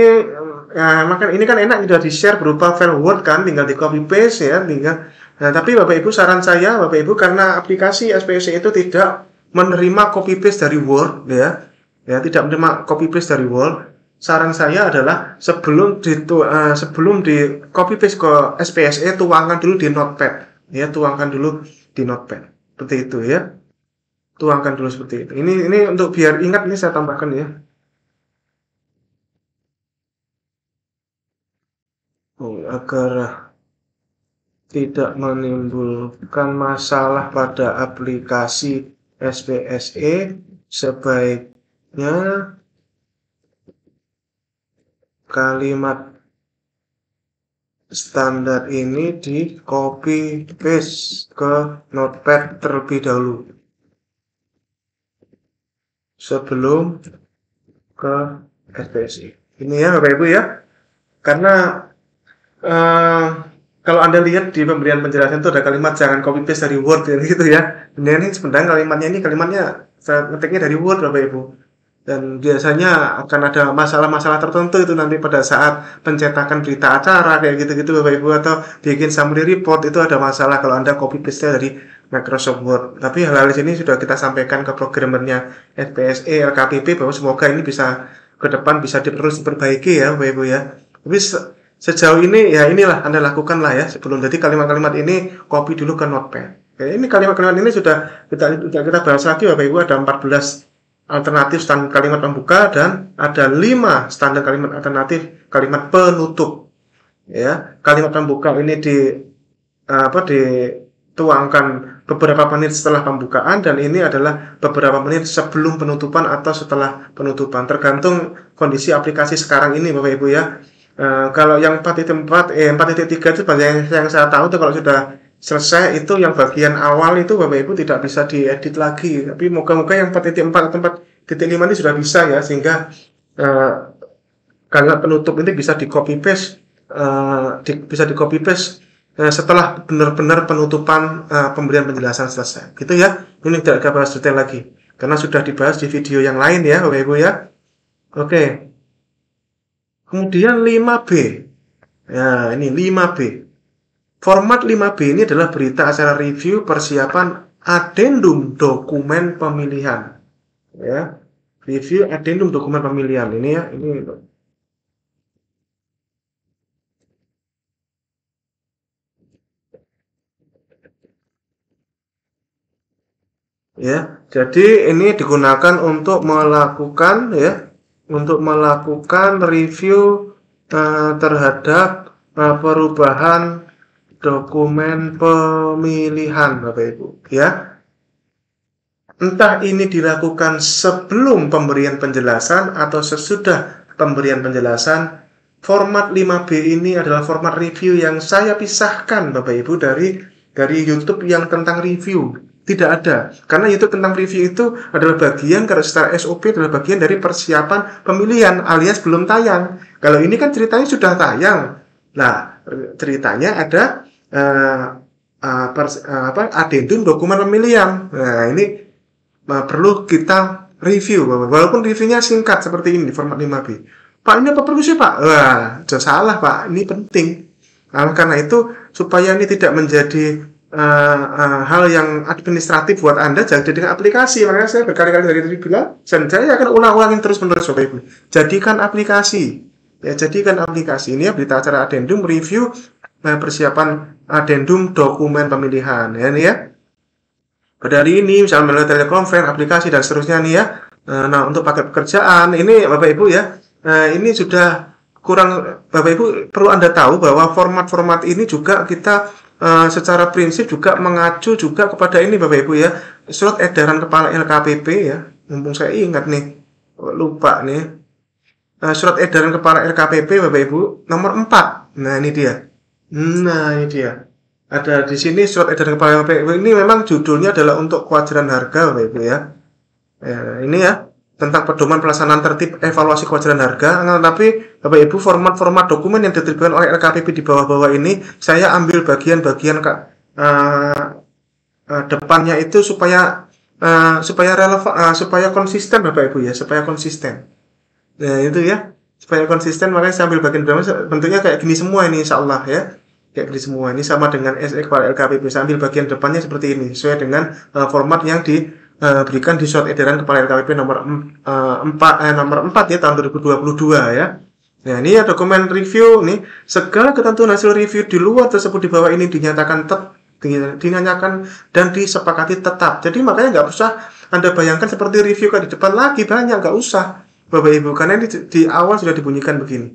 maka ini kan enak sudah di-share berupa file Word kan, tinggal di copy paste ya, tinggal. Nah, tapi Bapak Ibu saran saya Bapak Ibu karena aplikasi SPSC itu tidak menerima copy paste dari Word ya. Ya, tidak menerima copy paste dari Word. Saran saya adalah sebelum di copy paste ke SPSE tuangkan dulu di Notepad. Ya, tuangkan dulu di Notepad. Seperti itu ya. Tuangkan dulu seperti itu. Ini untuk biar ingat ini saya tambahkan ya. Agar tidak menimbulkan masalah pada aplikasi SPSE, sebaiknya kalimat standar ini di copy paste ke Notepad terlebih dahulu sebelum ke SPSE. Ini ya Bapak Ibu ya. Karena kalau Anda lihat di pemberian penjelasan itu ada kalimat jangan copy paste dari Word gitu ya. Ini sebenarnya kalimatnya saya ngetiknya dari Word Bapak Ibu. Dan biasanya akan ada masalah-masalah tertentu itu nanti pada saat pencetakan berita acara kayak gitu-gitu Bapak Ibu, atau bikin summary report itu ada masalah kalau Anda copy paste dari Microsoft Word. Tapi hal-hal ini sudah kita sampaikan ke programmernya SPSE, LKPP bahwa semoga ini bisa ke depan bisa terus diperbaiki ya Bapak Ibu ya. Tapi sejauh ini ya inilah Anda lakukan lah ya sebelum. Jadi kalimat-kalimat ini copy dulu ke Notepad. Oke, ini kalimat-kalimat ini sudah kita bahas lagi Bapak Ibu, ada 14 alternatif standar kalimat pembuka dan ada 5 standar kalimat alternatif kalimat penutup. Ya, kalimat pembuka ini dituangkan beberapa menit setelah pembukaan dan ini adalah beberapa menit sebelum penutupan atau setelah penutupan, tergantung kondisi aplikasi sekarang ini Bapak Ibu ya. Kalau yang 4.4, 4.3 itu yang saya tahu tuh kalau sudah selesai itu yang bagian awal itu Bapak Ibu tidak bisa diedit lagi. Tapi moga-moga yang 4.4 atau 4.5 ini sudah bisa ya, sehingga kalimat penutup ini bisa di copy paste, setelah benar-benar penutupan pemberian penjelasan selesai. Gitu ya. Ini tidak kita bahas detail lagi karena sudah dibahas di video yang lain ya Bapak Ibu ya. Oke. Kemudian 5B. Ya, ini 5B. Format 5B ini adalah berita acara review persiapan adendum dokumen pemilihan. Ya. Review adendum dokumen pemilihan ini ya, ini ya. Jadi ini digunakan untuk melakukan review terhadap perubahan dokumen pemilihan Bapak Ibu ya. Entah ini dilakukan sebelum pemberian penjelasan atau sesudah pemberian penjelasan. Format 5B ini adalah format review yang saya pisahkan Bapak Ibu dari YouTube yang tentang review. Tidak ada. Karena itu tentang preview itu adalah bagian, kalau secara SOP adalah bagian dari persiapan pemilihan alias belum tayang. Kalau ini kan ceritanya sudah tayang. Nah, ceritanya ada adendum dokumen pemilihan. Nah, ini perlu kita review. Walaupun reviewnya singkat seperti ini, format 5B. Pak, ini apa perlu sih, Pak? Wah, jangan salah, Pak. Ini penting. Nah, karena itu, supaya ini tidak menjadi hal yang administratif buat Anda, jangan jadikan aplikasi. Makanya saya berkali-kali dari tadi bilang, dan saya akan ulang-ulangin terus-menerus, Bapak Ibu. Jadikan aplikasi. Ya, jadikan aplikasi. Ini ya berita acara adendum, review, persiapan adendum dokumen pemilihan. Ya, ini ya. Pada hari ini, misalnya melalui telekonferensi, aplikasi, dan seterusnya nih ya. Nah, untuk paket pekerjaan, ini Bapak Ibu ya, ini sudah kurang, Bapak Ibu perlu Anda tahu bahwa format-format ini juga kita secara prinsip juga mengacu juga kepada ini Bapak Ibu ya, surat edaran kepala LKPP ya, mumpung saya ingat nih, lupa nih, surat edaran kepala LKPP Bapak Ibu nomor 4. Nah ini dia, ada di sini surat edaran kepala LKPP. Ini memang judulnya adalah untuk kewajaran harga Bapak Ibu ya, ini ya, tentang pedoman pelaksanaan tertib evaluasi kewajaran harga. Tapi Bapak Ibu, format-format dokumen yang diterbitkan oleh LKPP di bawah-bawah ini, saya ambil bagian-bagian depannya itu supaya relevan, supaya konsisten Bapak Ibu ya, supaya konsisten. Nah itu ya, supaya konsisten, makanya saya ambil bagian depannya bentuknya kayak gini semua ini, insya Allah ya. Kayak gini semua ini sama dengan SE kepala LKPP. Saya ambil bagian depannya seperti ini, sesuai dengan format yang diberikan di surat edaran kepala LKPP nomor 4 ya tahun 2022 ya. Nah ini ya dokumen review nih, segala ketentuan hasil review di luar tersebut di bawah ini dinyatakan dan disepakati tetap. Jadi makanya nggak usah Anda bayangkan seperti review kan di depan lagi banyak, nggak usah Bapak Ibu, karena ini di awal sudah dibunyikan begini,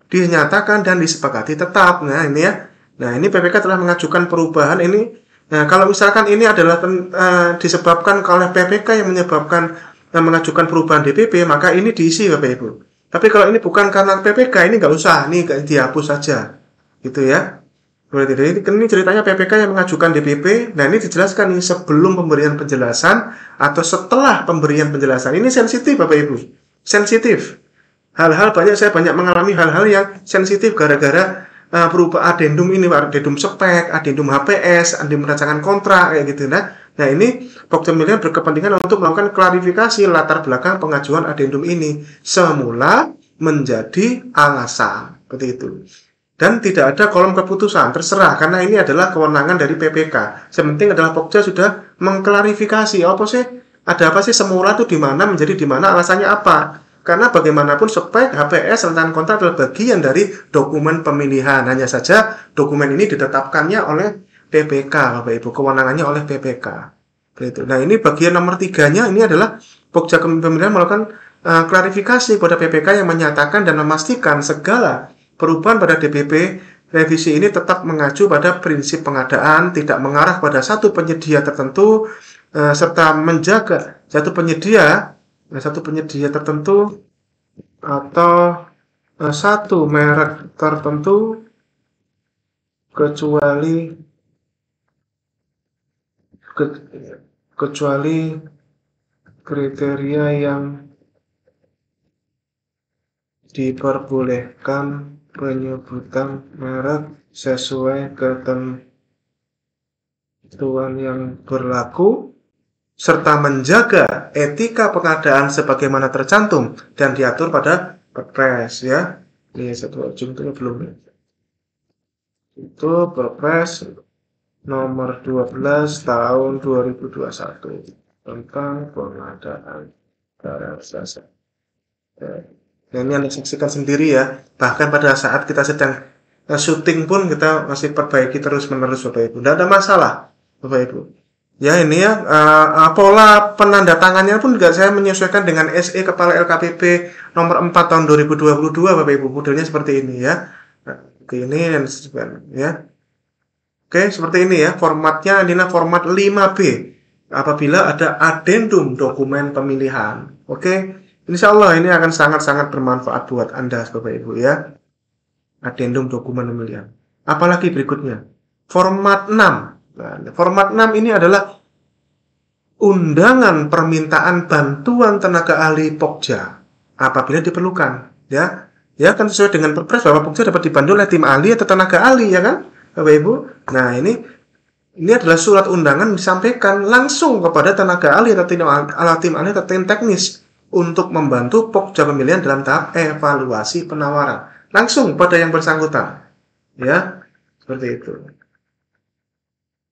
dinyatakan dan disepakati tetap. Nah ini ya, nah ini PPK telah mengajukan perubahan ini. Nah, kalau misalkan ini adalah disebabkan oleh PPK yang menyebabkan mengajukan perubahan DPP, maka ini diisi Bapak Ibu. Tapi kalau ini bukan karena PPK, ini nggak usah, ini dihapus saja, gitu ya. Berarti ini ceritanya PPK yang mengajukan DPP. Nah ini dijelaskan nih sebelum pemberian penjelasan atau setelah pemberian penjelasan. Ini sensitif Bapak Ibu, sensitif. Hal-hal saya banyak mengalami hal-hal yang sensitif gara-gara berupa adendum ini, adendum spek, adendum HPS, adendum rancangan kontrak kayak gitu. Nah ini Pokja Pemilihan berkepentingan untuk melakukan klarifikasi latar belakang pengajuan adendum ini semula menjadi alasan seperti itu. Dan tidak ada kolom keputusan, terserah, karena ini adalah kewenangan dari PPK. Sepenting adalah Pokja sudah mengklarifikasi apa sih, ada apa sih semula itu di mana, menjadi di mana, alasannya apa. Karena bagaimanapun spek, HPS, rancangan kontrak adalah bagian dari dokumen pemilihan. Hanya saja dokumen ini ditetapkannya oleh PPK, Bapak Ibu. Kewenangannya oleh PPK. Begitu. Nah ini bagian nomor 3-nya, ini adalah Pokja Pemilihan melakukan klarifikasi kepada PPK yang menyatakan dan memastikan segala perubahan pada DPP revisi ini tetap mengacu pada prinsip pengadaan, tidak mengarah pada satu penyedia tertentu, serta menjaga satu penyedia tertentu atau satu merek tertentu kecuali kriteria yang diperbolehkan penyebutan merek sesuai ketentuan yang berlaku, serta menjaga etika pengadaan sebagaimana tercantum dan diatur pada Perpres ya. Ini satu ujung itu belum. Itu Perpres nomor 12 tahun 2021 tentang pengadaan barang jasa. Nah, ini Anda saksikan sendiri ya. Bahkan pada saat kita sedang syuting pun kita masih perbaiki terus-menerus Bapak Ibu. Tidak ada masalah Bapak Ibu. Ya ini ya, pola penandatangannya pun juga saya menyesuaikan dengan SE Kepala LKPP nomor 4 tahun 2022 Bapak Ibu. Modelnya seperti ini ya. Nah, ini dan ya. Oke, seperti ini ya. Formatnya adalah format 5B. Apabila ada adendum dokumen pemilihan. Oke. Insya Allah ini akan sangat-sangat bermanfaat buat Anda Bapak Ibu ya. Adendum dokumen pemilihan. Apalagi berikutnya. Format 6. Nah, format 6 ini adalah undangan permintaan bantuan tenaga ahli Pokja apabila diperlukan, ya. Ya kan sesuai dengan Perpres bahwa Pokja dapat dibantu oleh tim ahli atau tenaga ahli, ya kan, Bapak Ibu. Nah, ini adalah surat undangan disampaikan langsung kepada tenaga ahli atau tim ahli atau tim teknis untuk membantu Pokja pemilihan dalam tahap evaluasi penawaran. Langsung pada yang bersangkutan. Ya, seperti itu.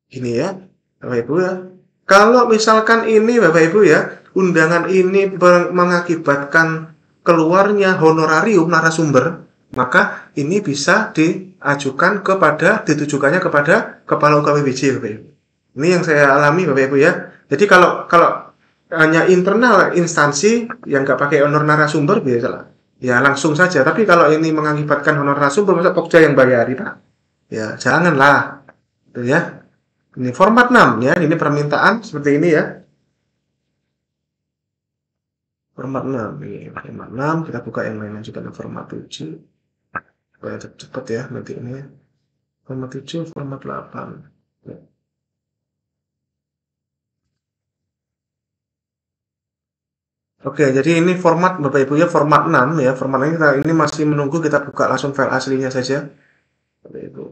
Gini ya, Bapak Ibu ya. Kalau misalkan ini Bapak Ibu ya, undangan ini mengakibatkan keluarnya honorarium narasumber, maka ini bisa ditujukannya kepada Kepala UKWBJ, Bapak Ibu. Ini yang saya alami Bapak Ibu ya. Jadi kalau hanya internal instansi yang nggak pakai honor narasumber biasa, ya langsung saja. Tapi kalau ini mengakibatkan honor narasumber, masa Pokja yang bayari, Pak? Ya janganlah, gitu ya. Ini format 6 ya, ini permintaan seperti ini ya. Format 6, ini format 6, kita buka yang lainnya juga ada format 7. Supaya cepat ya nanti ini. Format 7, format 8. Ya. Oke, jadi ini format Bapak Ibu ya, format 6 ya. Format ini masih menunggu, kita buka langsung file aslinya saja. Bapak Ibu.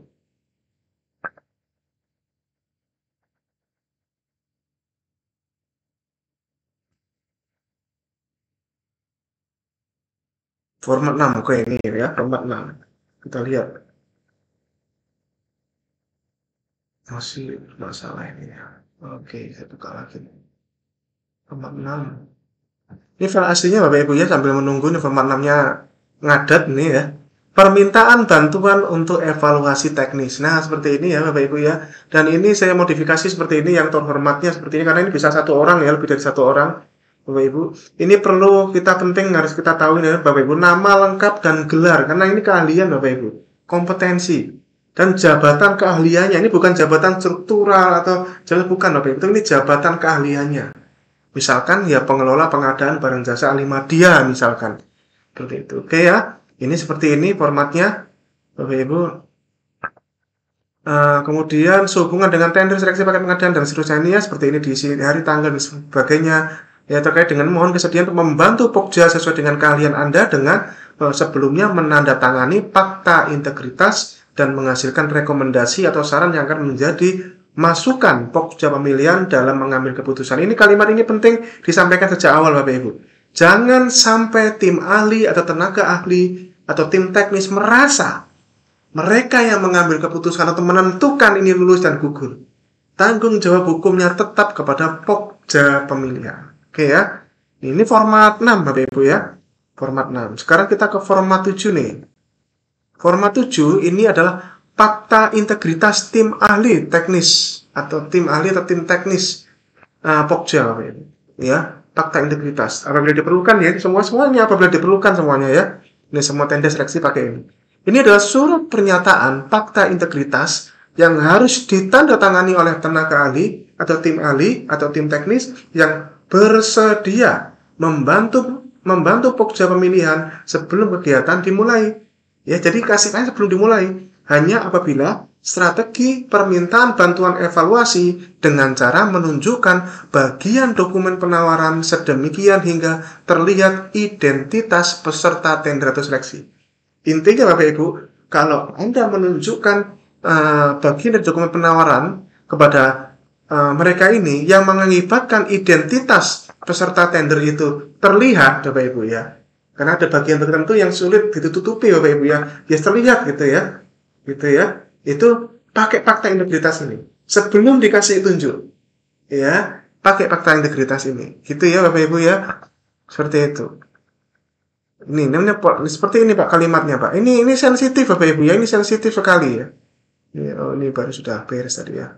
Format 6, oke ini ya, format 6. Kita lihat. Masih masalah ini ya. Oke, saya buka lagi. Format 6. Ini file aslinya Bapak Ibu ya, sambil menunggu ini format 6-nya ngadat nih ya. Permintaan bantuan untuk evaluasi teknis. Nah, seperti ini ya Bapak Ibu ya. Dan ini saya modifikasi seperti ini, yang terhormatnya seperti ini, karena ini bisa satu orang ya, lebih dari satu orang. Bapak Ibu, ini perlu harus kita tahu ya Bapak Ibu, nama lengkap dan gelar, karena ini keahlian Bapak Ibu, kompetensi dan jabatan keahliannya. Ini bukan jabatan struktural atau bukan Bapak Ibu, ini jabatan keahliannya. Misalkan ya pengelola pengadaan barang jasa Alimadia misalkan, seperti itu. Oke ya, ini seperti ini formatnya Bapak Ibu. Kemudian sehubungan dengan tender, seleksi paket pengadaan dan seterusnya ini ya, seperti ini diisi hari, tanggal dan sebagainya. Ya, terkait dengan mohon kesediaan untuk membantu Pokja sesuai dengan keahlian Anda dengan sebelumnya menandatangani fakta integritas dan menghasilkan rekomendasi atau saran yang akan menjadi masukan Pokja pemilihan dalam mengambil keputusan. Ini kalimat ini penting disampaikan sejak awal Bapak Ibu. Jangan sampai tim ahli atau tenaga ahli atau tim teknis merasa mereka yang mengambil keputusan atau menentukan ini lulus dan gugur. Tanggung jawab hukumnya tetap kepada Pokja pemilihan. Oke ya, ini format 6 Bapak Ibu ya, format 6. Sekarang kita ke format 7 nih. Format 7 ini adalah fakta integritas tim ahli teknis atau tim ahli atau tim teknis Pokja Bapak Ibu. Ya, fakta integritas. Apabila diperlukan ya, semuanya apabila diperlukan semuanya ya. Ini semua tender seleksi pakai ini. Ini adalah surat pernyataan fakta integritas yang harus ditandatangani oleh tenaga ahli atau tim teknis yang bersedia membantu Pokja pemilihan sebelum kegiatan dimulai. Ya, jadi kasihkan sebelum dimulai. Hanya apabila strategi permintaan bantuan evaluasi dengan cara menunjukkan bagian dokumen penawaran sedemikian hingga terlihat identitas peserta tender atau seleksi. Intinya Bapak Ibu, kalau Anda menunjukkan bagian dari dokumen penawaran kepada mereka ini yang mengakibatkan identitas peserta tender itu terlihat Bapak Ibu ya, karena ada bagian tertentu yang sulit ditutupi Bapak Ibu ya, terlihat gitu ya, itu pakai fakta integritas ini sebelum dikasih tunjuk ya, pakai fakta integritas ini gitu ya Bapak Ibu ya, seperti itu. Ini namanya seperti ini Pak kalimatnya Pak, ini sensitif Bapak Ibu ya, ini sensitif sekali ya. Ini baru sudah beres tadi ya.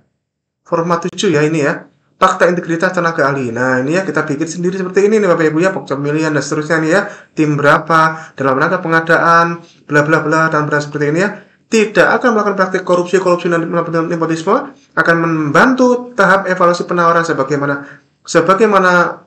Format 7 ya ini ya, fakta integritas tenaga ahli. Nah ini ya kita bikin sendiri seperti ini nih Bapak Ibu ya, Pokja pemilihan dan seterusnya nih ya, tim berapa dalam rangka pengadaan bla bla bla dan seperti ini ya, tidak akan melakukan praktik korupsi dan nepotisme, akan membantu tahap evaluasi penawaran sebagaimana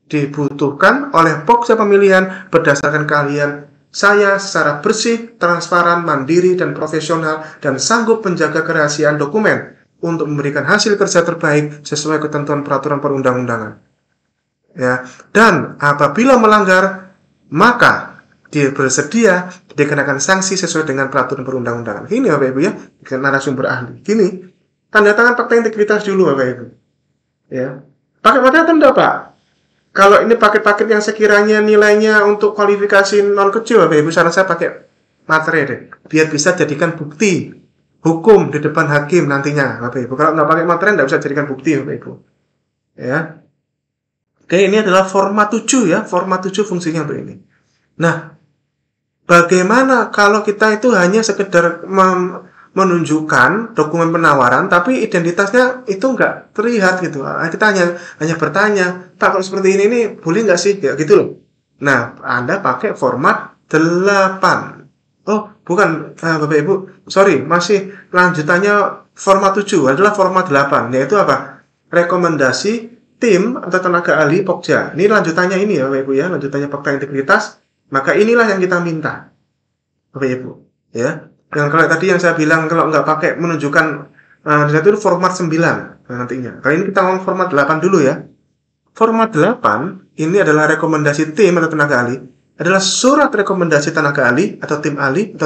dibutuhkan oleh Pokja pemilihan berdasarkan keahlian saya secara bersih, transparan, mandiri, dan profesional, dan sanggup menjaga kerahasiaan dokumen untuk memberikan hasil kerja terbaik sesuai ketentuan peraturan perundang-undangan. Ya, dan apabila melanggar, maka dia bersedia dikenakan sanksi sesuai dengan peraturan perundang-undangan. Ini Bapak Ibu ya, narasumber ahli. Gini, tanda tangan fakta integritas dulu Bapak Ibu. Ya, pakai materi atau enggak Pak? Kalau ini paket-paket yang sekiranya nilainya untuk kualifikasi non kecil Bapak Ibu, saran saya pakai materi deh, biar bisa jadikan bukti hukum di depan hakim nantinya Bapak Ibu. Kalau nggak pakai materi nggak bisa jadikan bukti Bapak Ibu. Ya. Oke, ini adalah format 7 ya, format 7 fungsinya untuk ini. Nah, bagaimana kalau kita itu hanya sekedar menunjukkan dokumen penawaran, tapi identitasnya itu nggak terlihat gitu. Kita hanya bertanya, Pak kalau seperti ini boleh nggak sih? Ya gitu loh. Nah, Anda pakai format 8. Oh, bukan Bapak Ibu, sorry, masih lanjutannya format 7 adalah format 8, yaitu apa? Rekomendasi tim atau tenaga ahli Pokja. Ini lanjutannya ini ya Bapak Ibu ya, lanjutannya fakta integritas. Maka inilah yang kita minta Bapak Ibu ya. Yang kalau tadi yang saya bilang kalau nggak pakai menunjukkan itu format 9 nantinya. Kali ini kita ngomong format 8 dulu ya. Format 8 ini adalah rekomendasi tim atau tenaga ahli, adalah surat rekomendasi tenaga ahli atau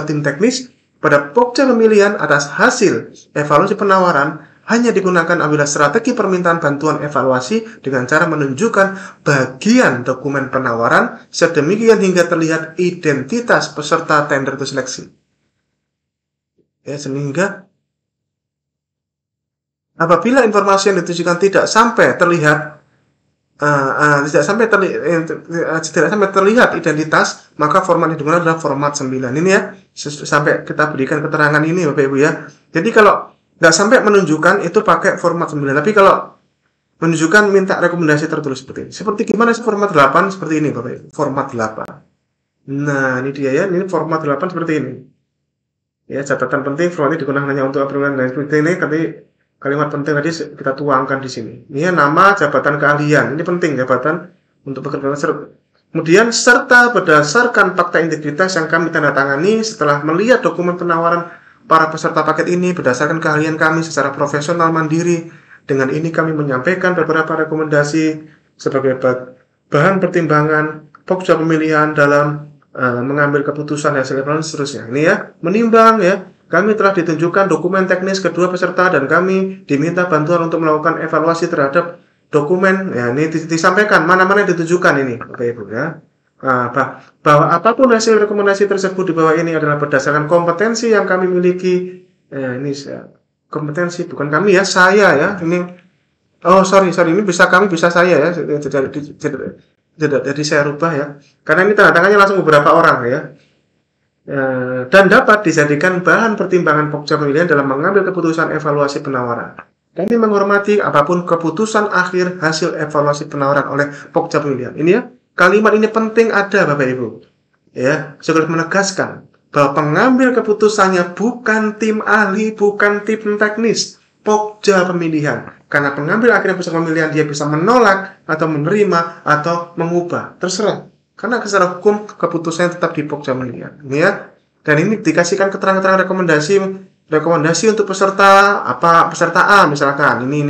tim teknis pada Pokja pemilihan atas hasil evaluasi penawaran hanya digunakan apabila strategi permintaan bantuan evaluasi dengan cara menunjukkan bagian dokumen penawaran sedemikian hingga terlihat identitas peserta tender atau seleksi. Ya, sehingga apabila informasi yang ditujukan tidak sampai terlihat identitas, maka format yang digunakan adalah format 9. Ini ya, sampai kita berikan keterangan ini Bapak Ibu ya. Jadi kalau nggak sampai menunjukkan itu pakai format 9. Tapi kalau menunjukkan minta rekomendasi tertulis seperti ini. Seperti gimana sih format 8? Seperti ini Bapak Ibu. Format 8. Nah, ini dia ya. Ini format 8 seperti ini. Ya, catatan penting format ini digunakan hanya untuk aplikasi dan seperti ini. Tapi kalimat penting tadi kita tuangkan di sini. Ini ya, nama, jabatan keahlian. Ini penting, jabatan untuk pekerjaan. Kemudian serta berdasarkan fakta integritas yang kami tanda tangani setelah melihat dokumen penawaran para peserta paket ini berdasarkan keahlian kami secara profesional mandiri. Dengan ini kami menyampaikan beberapa rekomendasi sebagai bahan pertimbangan Pokja pemilihan dalam mengambil keputusan hasil evaluasi seterusnya. Ini ya, menimbang ya, kami telah ditunjukkan dokumen teknis kedua peserta dan kami diminta bantuan untuk melakukan evaluasi terhadap dokumen. Ya, ini disampaikan mana-mana yang ditujukan ini, Bapak Ibu ya. Bahwa apapun hasil rekomendasi tersebut di bawah ini adalah berdasarkan kompetensi yang kami miliki. Ini kompetensi bukan kami ya, saya ya. Ini sorry ini bisa kami bisa saya ya. Jadi saya rubah ya. Karena ini tanda tangannya langsung beberapa orang ya. Dan dapat dijadikan bahan pertimbangan Pokja pemilihan dalam mengambil keputusan evaluasi penawaran. Kami menghormati apapun keputusan akhir hasil evaluasi penawaran oleh Pokja pemilihan. Ini ya. Kalimat ini penting ada Bapak Ibu. Ya, sekaligus menegaskan bahwa pengambil keputusannya bukan tim ahli, bukan tim teknis, Pokja pemilihan. Karena pengambil akhirnya peserta pemilihan dia bisa menolak atau menerima atau mengubah, terserah. Karena secara hukum keputusannya tetap di Pokja pemilihan. Ya. Dan ini dikasihkan keterangan-keterangan rekomendasi untuk peserta A misalkan ini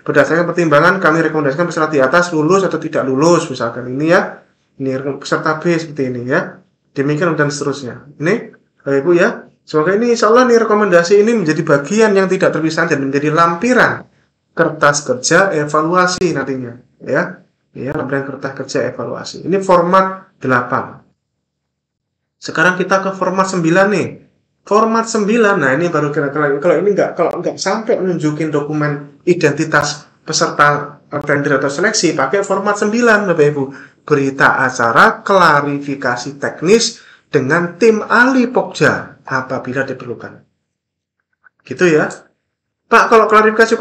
berdasarkan pertimbangan kami rekomendasikan peserta di atas lulus atau tidak lulus misalkan ini ya, ini peserta B seperti ini ya, demikian dan seterusnya. Ini Bapak Ibu ya, semoga ini insya Allah nih rekomendasi ini menjadi bagian yang tidak terpisah dan menjadi lampiran kertas kerja evaluasi nantinya ya, lampiran kertas kerja evaluasi. Ini format 8. Sekarang kita ke format 9 nih. Format 9, nah ini baru kira-kira kalau nggak sampai menunjukin dokumen identitas peserta tender atau seleksi, pakai format 9 Bapak Ibu. Berita acara klarifikasi teknis dengan tim ahli Pokja apabila diperlukan. Gitu ya. Pak, kalau kualifikasi,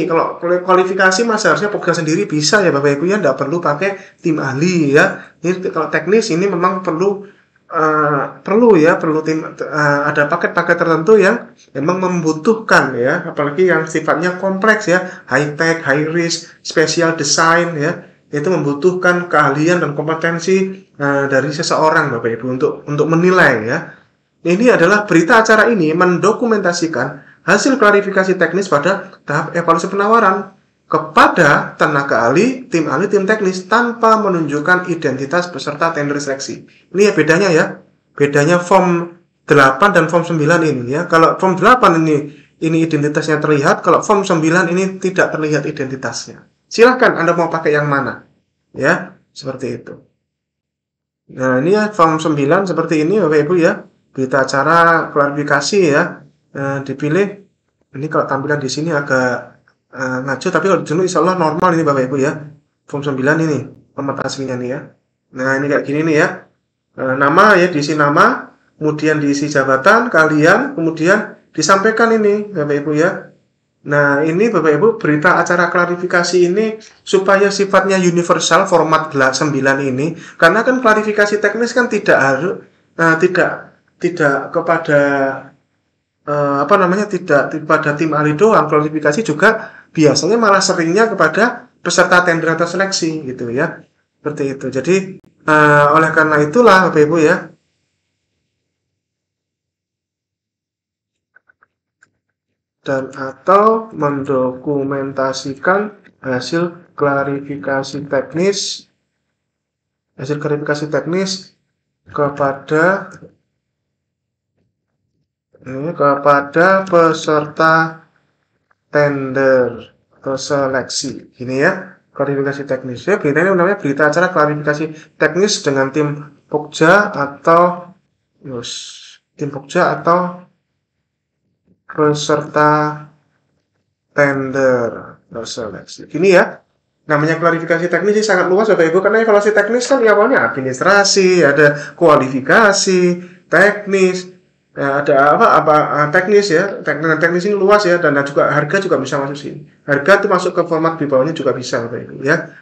kalau kualifikasi mas harusnya Pokja sendiri bisa ya Bapak Ibu ya, nggak perlu pakai tim ahli ya. Ini kalau teknis ini memang perlu tim, ada paket-paket tertentu yang memang membutuhkan ya, apalagi yang sifatnya kompleks ya, high tech, high risk, special design ya, itu membutuhkan keahlian dan kompetensi dari seseorang Bapak Ibu untuk menilai ya. Ini adalah berita acara ini mendokumentasikan hasil klarifikasi teknis pada tahap evaluasi penawaran kepada tenaga ahli, tim teknis tanpa menunjukkan identitas peserta tender seleksi. Ini ya bedanya ya. Bedanya form 8 dan form 9 ini ya. Kalau form 8 ini identitasnya terlihat, kalau form 9 ini tidak terlihat identitasnya. Silahkan Anda mau pakai yang mana. Ya, seperti itu. Nah, ini ya form 9 seperti ini Bapak Ibu ya. Berita acara klarifikasi ya. Dipilih. Ini kalau tampilan di sini agak ngaco, tapi kalau dulu insya Allah normal ini Bapak Ibu ya. Form 9 ini format aslinya nih ya. Nah, ini kayak gini nih ya. Nama ya, diisi nama, kemudian diisi jabatan kalian, kemudian disampaikan ini Bapak Ibu ya. Nah, ini Bapak Ibu berita acara klarifikasi ini supaya sifatnya universal format 9 ini, karena kan klarifikasi teknis kan tidak harus tidak kepada tidak pada tim ahli doang. Klarifikasi juga biasanya malah seringnya kepada peserta tender atau seleksi gitu ya. Seperti itu. Jadi oleh karena itulah Bapak Ibu ya, dan atau mendokumentasikan hasil klarifikasi teknis kepada peserta tender atau seleksi. Ini ya, klarifikasi teknis. Ya, berita ini namanya berita acara klarifikasi teknis dengan tim Pokja atau peserta tender atau seleksi. Ini ya, namanya klarifikasi teknis ini sangat luas Bapak Ibu, karena evaluasi teknis kan awalnya administrasi, ada kualifikasi, teknis, ada teknis ya. Teknis ini luas ya, dan juga harga juga bisa masuk sini. Harga itu masuk ke format di bawahnya juga bisa Bapak Ibu ya.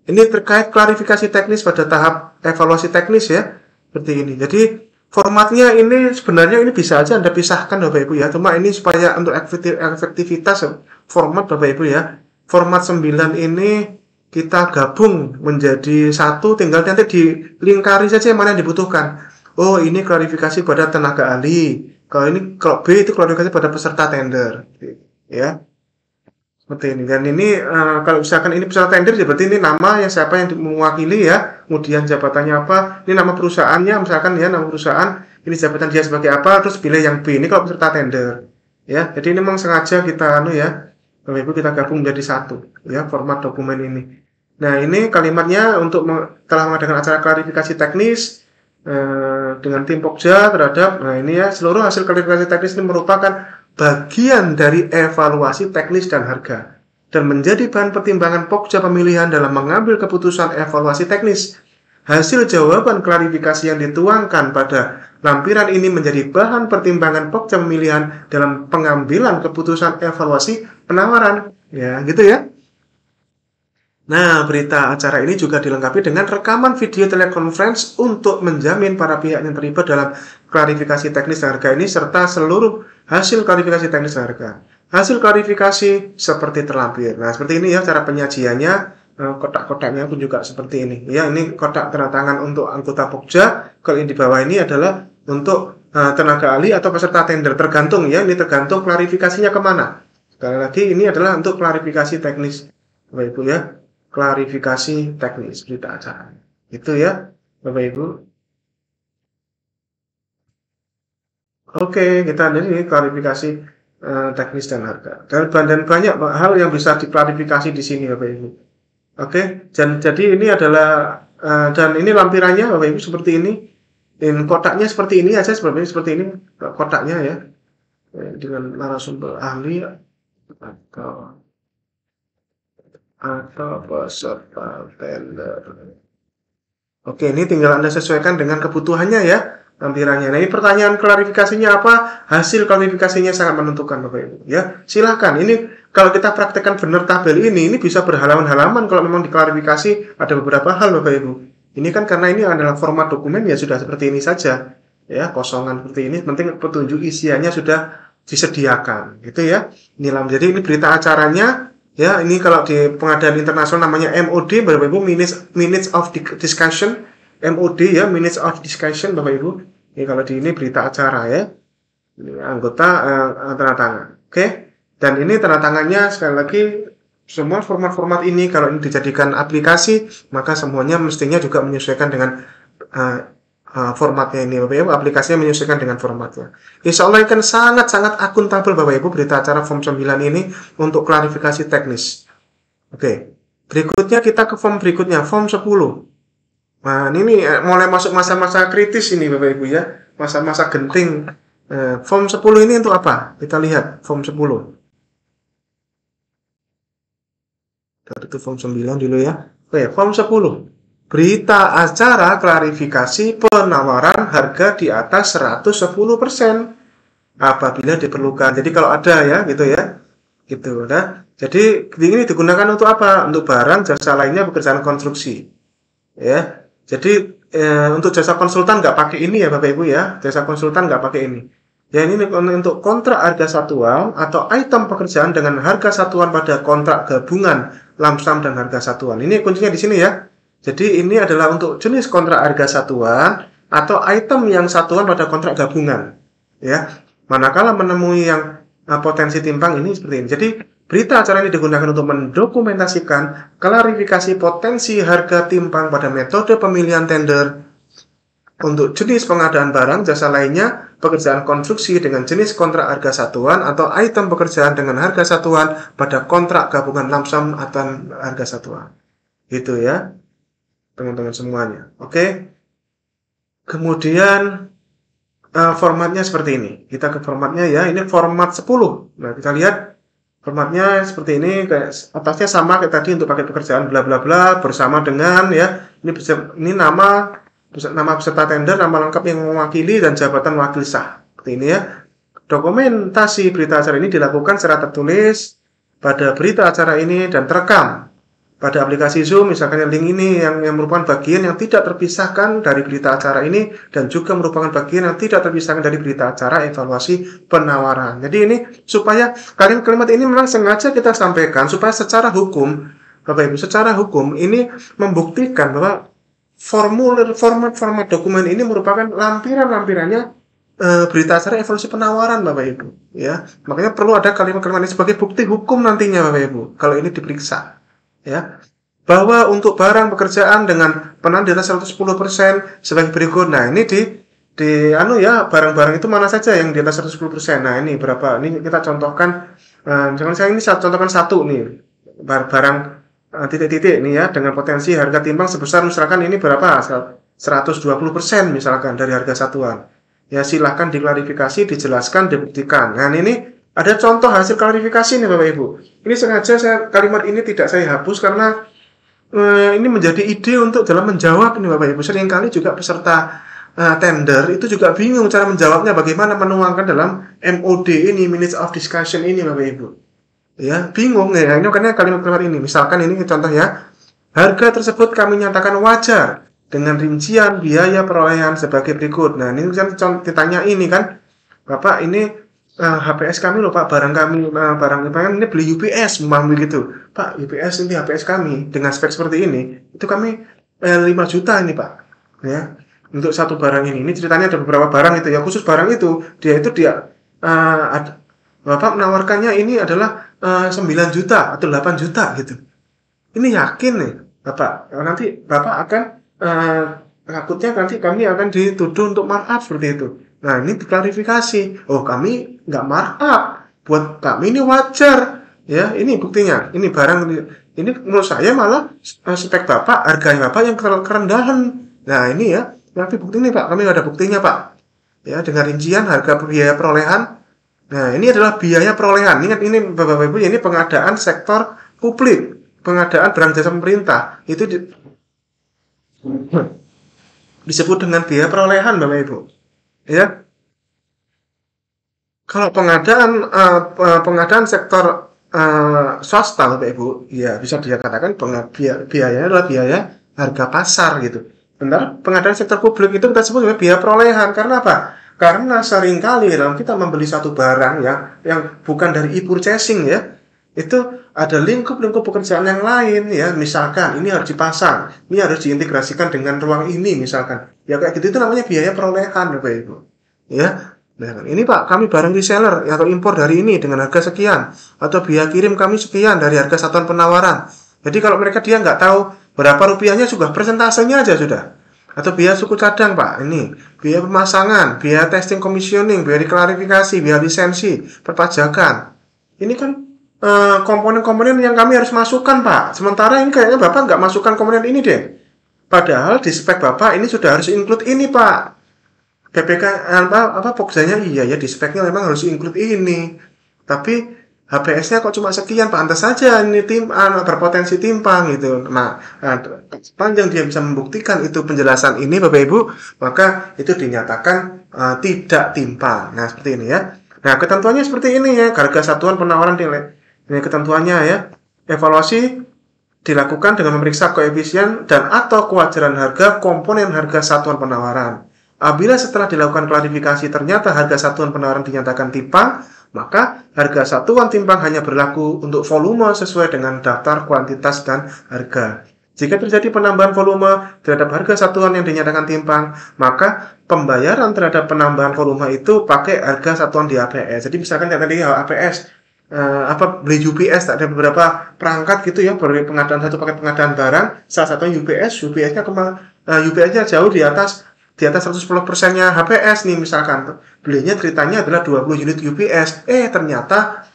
Ini terkait klarifikasi teknis pada tahap evaluasi teknis ya. Seperti ini. Jadi formatnya ini sebenarnya ini bisa aja Anda pisahkan Bapak Ibu ya. Cuma ini supaya untuk efektivitas format Bapak Ibu ya. Format 9 ini kita gabung menjadi satu, tinggal nanti dilingkari saja yang mana yang dibutuhkan. Oh, ini klarifikasi pada tenaga ahli. Kalau B itu klarifikasi pada peserta tender. Ya. Seperti ini. Dan ini kalau misalkan ini peserta tender, berarti ini nama yang siapa yang mewakili ya. Kemudian jabatannya apa? Ini nama perusahaannya, misalkan ya nama perusahaan. Ini jabatan dia sebagai apa? Terus pilih yang B. Ini kalau peserta tender. Ya. Jadi ini memang sengaja kita Bapak Ibu kita gabung menjadi satu ya format dokumen ini. Nah, ini kalimatnya untuk telah mengadakan acara klarifikasi teknis dengan tim Pokja terhadap, nah ini ya, seluruh hasil klarifikasi teknis ini merupakan bagian dari evaluasi teknis dan harga dan menjadi bahan pertimbangan Pokja pemilihan dalam mengambil keputusan evaluasi teknis. Hasil jawaban klarifikasi yang dituangkan pada lampiran ini menjadi bahan pertimbangan Pokja pemilihan dalam pengambilan keputusan evaluasi penawaran. Ya, gitu ya. Nah, berita acara ini juga dilengkapi dengan rekaman video telekonferensi untuk menjamin para pihak yang terlibat dalam klarifikasi teknis dan harga ini serta seluruh hasil klarifikasi teknis dan harga. Hasil klarifikasi seperti terlampir. Nah, seperti ini ya cara penyajiannya. Kotak-kotaknya pun juga seperti ini. Ya, ini kotak tanda tangan untuk anggota Pokja. Kalau yang di bawah ini adalah untuk tenaga ahli atau peserta tender. Tergantung ya, ini tergantung klarifikasinya kemana. Sekali lagi, ini adalah untuk klarifikasi teknis, Bapak Ibu ya. Klarifikasi teknis berita acara. Itu ya, Bapak Ibu. Oke, kita lihat ini klarifikasi teknis dan harga. Dan banyak hal yang bisa diklarifikasi di sini, Bapak Ibu. Oke, jadi ini adalah dan ini lampirannya Bapak Ibu seperti ini. Dan kotaknya seperti ini aja, seperti ini kotaknya ya. Dengan narasumber ahli atau peserta tender. Oke, ini tinggal Anda sesuaikan dengan kebutuhannya ya lampirannya. Nah, ini pertanyaan klarifikasinya apa? Hasil klarifikasinya sangat menentukan Bapak Ibu ya. Silakan. Ini kalau kita praktekkan benar tabel ini bisa berhalaman-halaman kalau memang diklarifikasi ada beberapa hal Bapak Ibu. Ini kan karena ini adalah format dokumen ya sudah seperti ini saja. Ya, kosongan seperti ini, penting petunjuk isiannya sudah disediakan. Gitu ya. Jadi ini berita acaranya ya, ini kalau di pengadilan internasional namanya MOD Bapak Ibu, minutes of discussion. MOD ya, minutes of discussion Bapak Ibu. Ini kalau di ini berita acara ya. Ini anggota tanda tangan. Oke. Dan ini tanda tangannya sekali lagi semua format-format ini kalau ini dijadikan aplikasi maka semuanya mestinya juga menyesuaikan dengan uh, formatnya ini Bapak Ibu, aplikasinya menyesuaikan dengan formatnya. Insya Allah akan sangat-sangat akuntabel Bapak Ibu berita acara form 9 ini untuk klarifikasi teknis. Oke. Berikutnya kita ke form berikutnya, form 10. Nah, ini mulai masuk masa-masa kritis ini Bapak Ibu ya, masa-masa genting. Form 10 ini untuk apa? Kita lihat form 10. Itu form 9 dulu ya. Oke, form 10. Berita acara klarifikasi penawaran harga di atas 110% apabila diperlukan. Jadi kalau ada ya, gitu ya. Gitu, nah. Jadi ini digunakan untuk apa? Untuk barang jasa lainnya pekerjaan konstruksi. Ya. Jadi untuk jasa konsultan nggak pakai ini ya Bapak Ibu ya. Jasa konsultan nggak pakai ini. Ya ini untuk kontrak harga satuan atau item pekerjaan dengan harga satuan pada kontrak gabungan lamsam dan harga satuan. Ini kuncinya di sini ya. Jadi ini adalah untuk jenis kontrak harga satuan atau item yang satuan pada kontrak gabungan. Ya. Manakala menemui yang potensi timpang ini seperti ini. Jadi berita acara ini digunakan untuk mendokumentasikan klarifikasi potensi harga timpang pada metode pemilihan tender untuk jenis pengadaan barang jasa lainnya, pekerjaan konstruksi dengan jenis kontrak harga satuan atau item pekerjaan dengan harga satuan pada kontrak gabungan lamsam atau harga satuan. Gitu ya, teman-teman semuanya. Oke. Kemudian formatnya seperti ini. Kita ke formatnya ya. Ini format 10. Nah, kita lihat formatnya seperti ini, kayak atasnya sama kayak tadi untuk pakai pekerjaan bla bla bla bersama dengan ya. Ini nama peserta tender, nama lengkap yang mewakili dan jabatan wakil sah. Seperti ini ya. Dokumentasi berita acara ini dilakukan secara tertulis pada berita acara ini dan terekam pada aplikasi Zoom, misalkan link ini yang merupakan bagian yang tidak terpisahkan dari berita acara ini dan juga merupakan bagian yang tidak terpisahkan dari berita acara evaluasi penawaran. Jadi ini supaya kalimat ini memang sengaja kita sampaikan supaya secara hukum, Bapak Ibu, secara hukum ini membuktikan bahwa format dokumen ini merupakan lampirannya berita acara evaluasi penawaran Bapak Ibu ya. Makanya perlu ada kalimat-kalimat ini sebagai bukti hukum nantinya Bapak Ibu kalau ini diperiksa ya. Bahwa untuk barang pekerjaan dengan penawaran di atas 110% sebagai berikut. Nah, ini barang-barang itu mana saja yang di atas 110%. Nah, ini berapa? Ini kita contohkan misalkan saya contohkan satu nih. Barang titik-titik nih ya dengan potensi harga timbang sebesar misalkan ini berapa 120% misalkan dari harga satuan ya, silahkan diklarifikasi, dijelaskan, dibuktikan. Nah ini ada contoh hasil klarifikasi nih Bapak Ibu. Ini sengaja kalimat ini tidak saya hapus karena ini menjadi ide untuk dalam menjawab ini Bapak Ibu. Seringkali juga peserta tender itu juga bingung cara menjawabnya, bagaimana menuangkan dalam MOD ini, minutes of discussion ini Bapak Ibu. Ya, bingung ya. Ini karena kalimat-kalimat ini. Misalkan ini contoh ya. Harga tersebut kami nyatakan wajar dengan rincian biaya perolehan sebagai berikut. Nah, ini kan ditanya ini kan. Bapak, ini HPS kami loh Pak, barang ini beli UPS, memang begitu. Pak, UPS ini HPS kami dengan spek seperti ini. Itu kami 5 juta ini, Pak. Ya. Untuk satu barang ini. Ini ceritanya ada beberapa barang itu ya. Khusus barang itu, dia Bapak menawarkannya ini adalah 9 juta atau 8 juta gitu. Ini yakin nih Bapak. Nanti Bapak akan takutnya nanti kami akan dituduh untuk markup seperti itu. Nah ini diklarifikasi. Oh kami nggak markup. Buat kami ini wajar. Ya ini buktinya. Ini barang ini menurut saya malah spek Bapak, harganya Bapak yang kerendahan. Nah ini ya. Tapi bukti nih Pak. Kami ada buktinya Pak. Ya dengan rincian harga biaya perolehan. Nah, ini adalah biaya perolehan. Ingat ini Bapak Ibu, ini pengadaan sektor publik, pengadaan barang jasa pemerintah. Itu disebut dengan biaya perolehan Bapak Ibu. Ya. Kalau pengadaan sektor swasta Bapak Ibu, ya bisa dikatakan biayanya adalah biaya harga pasar gitu. Sementara pengadaan sektor publik itu kita sebut sebagai biaya perolehan. Karena apa? Karena seringkali dalam kita membeli satu barang ya, yang bukan dari e-purchasing ya, itu ada lingkup-lingkup pekerjaan yang lain ya. Misalkan ini harus dipasang, ini harus diintegrasikan dengan ruang ini misalkan. Ya kayak gitu itu namanya biaya perolehan Bapak Ibu. Ya. Misalkan, ini Pak, kami barang reseller atau impor dari ini dengan harga sekian, atau biaya kirim kami sekian dari harga satuan penawaran. Jadi kalau mereka dia nggak tahu berapa rupiahnya, juga persentasenya aja sudah. Atau biaya suku cadang Pak, ini biaya pemasangan, biaya testing commissioning, biaya klarifikasi, biaya lisensi, perpajakan. Ini kan komponen-komponen yang kami harus masukkan Pak. Sementara ini kayaknya Bapak nggak masukkan komponen ini deh. Padahal di spek Bapak ini sudah harus include ini Pak. PPK Pokjanya iya ya, di speknya memang harus include ini. Tapi HPS-nya kok cuma sekian, pantas saja ini berpotensi timpang gitu. Nah, sepanjang dia bisa membuktikan itu penjelasan ini Bapak Ibu, maka itu dinyatakan tidak timpang. Nah, seperti ini ya. Nah, ketentuannya seperti ini ya, harga satuan penawaran nilai. Ini ketentuannya ya. Evaluasi dilakukan dengan memeriksa koefisien dan atau kewajaran harga komponen harga satuan penawaran. Apabila setelah dilakukan klarifikasi ternyata harga satuan penawaran dinyatakan timpang, maka harga satuan timpang hanya berlaku untuk volume sesuai dengan daftar kuantitas dan harga. Jika terjadi penambahan volume terhadap harga satuan yang dinyatakan timpang, maka pembayaran terhadap penambahan volume itu pakai harga satuan di APS. Jadi misalkan tadi APS beli UPS, ada beberapa perangkat gitu ya, pengadaan satu paket pengadaan barang, salah satunya UPS-nya jauh di atas 110%-nya HPS nih, misalkan belinya ceritanya adalah 20 unit UPS, ternyata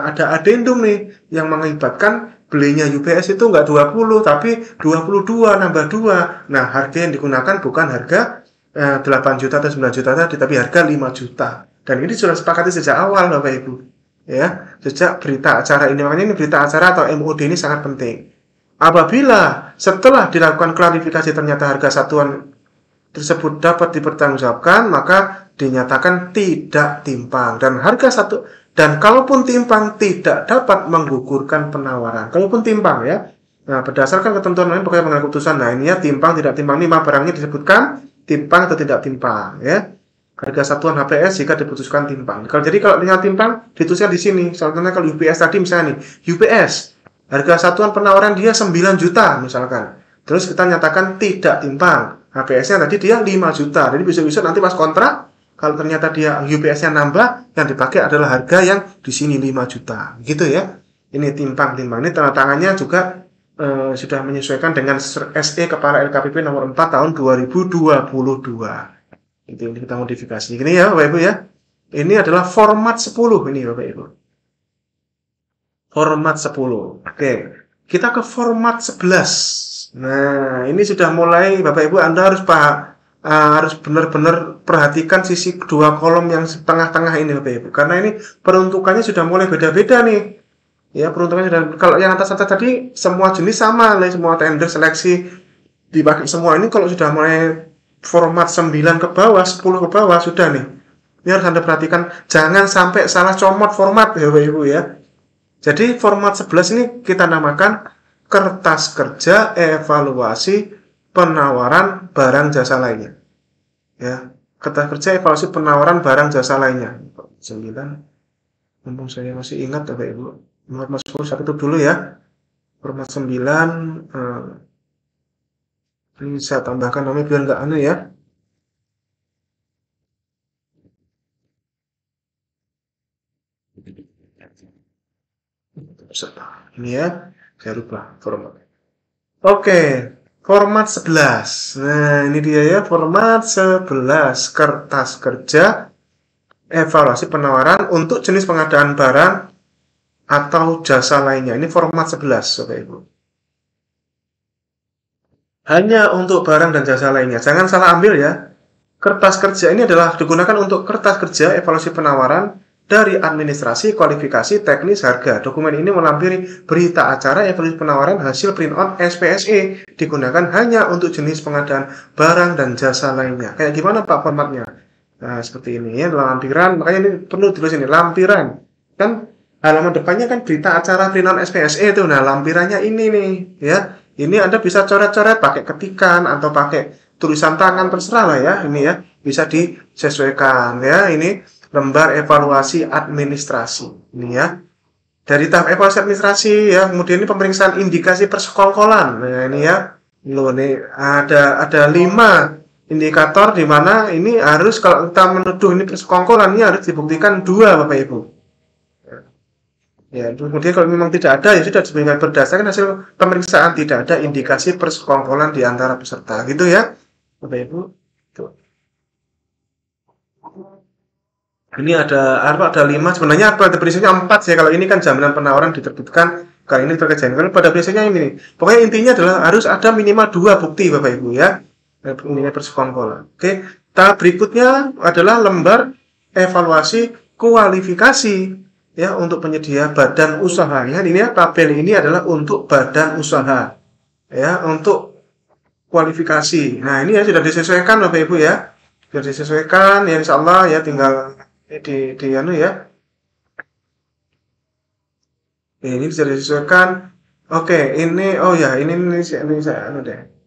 ada addendum nih yang mengakibatkan belinya UPS itu nggak 20 tapi 22 nambah 2. Nah, harga yang digunakan bukan harga 8 juta atau 9 juta tadi, tapi harga 5 juta. Dan ini sudah sepakati sejak awal Bapak Ibu. Ya, sejak berita acara ini. Makanya ini berita acara atau MOD ini sangat penting. Apabila setelah dilakukan klarifikasi ternyata harga satuan tersebut dapat dipertanggungjawabkan, maka dinyatakan tidak timpang, dan kalaupun timpang tidak dapat menggugurkan penawaran. Kalaupun timpang ya. Nah, berdasarkan ketentuan lain pokoknya mengenai keputusan. Nah, ini ya timpang tidak timpang, 5 barangnya disebutkan timpang atau tidak timpang ya. Harga satuan HPS jika diputuskan timpang. Jadi kalau ternyata timpang, dituliskan di sini. Contohnya kalau UPS tadi misalnya nih, UPS harga satuan penawaran dia 9 juta misalkan. Terus kita nyatakan tidak timpang. HPS-nya tadi dia 5 juta. Jadi bisa-bisa nanti pas kontrak, kalau ternyata dia UPS-nya nambah, yang dipakai adalah harga yang di sini 5 juta. Gitu ya. Ini timpang. Ini tanda tangannya juga sudah menyesuaikan dengan SE Kepala LKPP nomor 4 tahun 2022. Ini kita modifikasi. Ini ya Bapak Ibu ya. Ini adalah format 10 ini Bapak Ibu. Format 10. Oke. Kita ke format 11. Nah, ini sudah mulai Bapak Ibu, Anda harus benar-benar perhatikan sisi dua kolom yang tengah-tengah ini Bapak Ibu. Karena ini peruntukannya sudah mulai beda-beda nih. Ya, peruntukannya sudah, kalau yang atas-atas tadi semua jenis sama, semua tender seleksi dipakai semua. Ini kalau sudah mulai format 9 ke bawah, 10 ke bawah sudah nih. Ini harus Anda perhatikan, jangan sampai salah comot format ya Bapak Ibu ya. Jadi format 11 ini kita namakan kertas kerja evaluasi penawaran barang jasa lainnya. Ya, kertas kerja evaluasi penawaran barang jasa lainnya. 9. Mumpung saya masih ingat Bapak Ibu. Format 10 saya tutup dulu ya. Format 9 ini saya tambahkan namanya biar nggak aneh ya. Ini ya, saya rubah format. Oke, format 11. Nah, ini dia ya, format 11. Kertas kerja evaluasi penawaran untuk jenis pengadaan barang atau jasa lainnya. Ini format 11, Bapak Ibu. Hanya untuk barang dan jasa lainnya. Jangan salah ambil ya. Kertas kerja ini adalah digunakan untuk kertas kerja evaluasi penawaran dari administrasi, kualifikasi, teknis, harga. Dokumen ini melampiri berita acara evaluasi penawaran hasil print out SPSE. Digunakan hanya untuk jenis pengadaan barang dan jasa lainnya. Kayak gimana Pak formatnya? Nah, seperti ini ya, lampiran. Makanya ini perlu ditulis ini, lampiran. Kan halaman depannya kan berita acara print out SPSE itu. Nah, lampirannya ini nih ya. Ini Anda bisa coret-coret pakai ketikan atau pakai tulisan tangan, terserah lah ya. Ini ya, bisa disesuaikan ya. Ini lembar evaluasi administrasi. Ini ya. Dari tahap evaluasi administrasi ya, kemudian ini pemeriksaan indikasi persekongkolan. Nah, ini ya. Loh, nih ada 5 indikator di mana ini harus kalau kita menuduh ini persekongkolan ini harus dibuktikan dua Bapak Ibu. Ya, kemudian kalau memang tidak ada ya sudah berdasarkan hasil pemeriksaan tidak ada indikasi persekongkolan di antara peserta gitu ya Bapak Ibu. Tuh. Ini ada 5 sebenarnya pada prinsipnya 4 ya kalau ini kan jaminan penawaran diterbitkan kalau ini terkait kalau pada prinsipnya ini pokoknya intinya adalah harus ada minimal 2 bukti Bapak Ibu ya nilai persekongkolan. Oke, tahap berikutnya adalah lembar evaluasi kualifikasi ya untuk penyedia badan usaha ya. Ini ya tabel ini adalah untuk badan usaha ya untuk kualifikasi. Nah ini ya sudah disesuaikan Bapak Ibu ya sudah disesuaikan ya Insya Allah ya tinggal di anu ya ini sudah disesuaikan. Oke ini oh ya ini saya anu deh.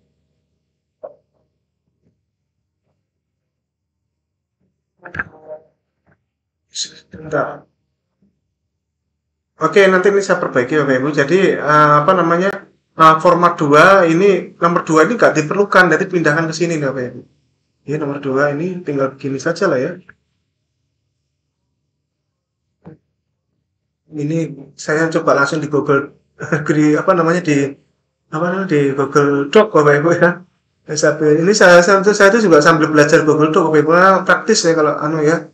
Bentar. Oke, nanti ini saya perbaiki Bapak Ibu. Jadi apa namanya format 2 ini nomor 2 ini nggak diperlukan, jadi pindahkan ke sini nih Bapak Ibu. Ya nomor 2 ini tinggal begini saja lah ya. Ini saya coba langsung di Google apa namanya di Google Doc Bapak Ibu ya. Ini saya itu juga sambil belajar Google Doc Bapak Ibu praktis ya kalau anu ya.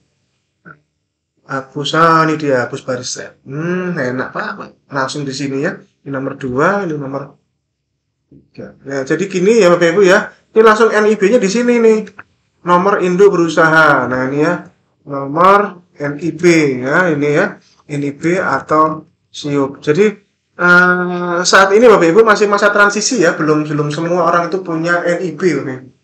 Ini dia hapus baris set. Enak Pak. Langsung di sini ya. Ini nomor 2, ini nomor 3. Nah, jadi gini ya Bapak Ibu ya. Ini langsung NIB-nya di sini nih. Nomor induk berusaha. Nah, ini ya. Nomor NIB ya, ini ya. NIB atau SIUP. Jadi saat ini Bapak Ibu masih masa transisi ya, belum semua orang itu punya NIB Bapak Ibu.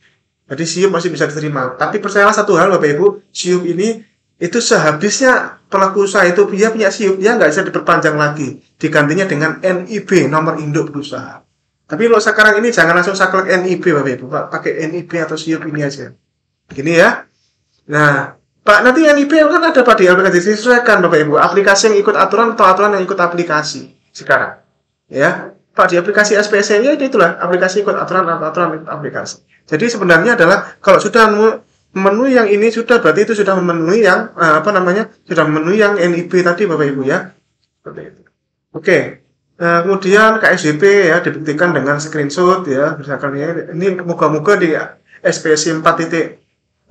Jadi SIUP masih bisa diterima. Tapi percayalah satu hal Bapak Ibu, SIUP ini itu sehabisnya pelaku usaha itu dia punya SIUP, dia nggak bisa diperpanjang lagi, digantinya dengan NIB, nomor induk berusaha. Tapi kalau sekarang ini jangan langsung saklek NIB Bapak Ibu, Pak, pakai NIB atau SIUP ini aja. Gini ya. Nah, Pak, nanti NIB kan ada Pak di aplikasi, disesuaikan Bapak Ibu, aplikasi yang ikut aturan atau aturan yang ikut aplikasi sekarang. Ya, Pak di aplikasi SPSE ya itulah aplikasi ikut aturan atau aturan ikut aplikasi. Jadi sebenarnya adalah kalau sudah memenuhi yang ini sudah berarti itu sudah memenuhi yang sudah memenuhi yang NIB tadi Bapak Ibu ya. Seperti itu. Oke. Kemudian KSJP ya dibuktikan dengan screenshot ya misalkan ya ini moga-moga di SPSI 4.5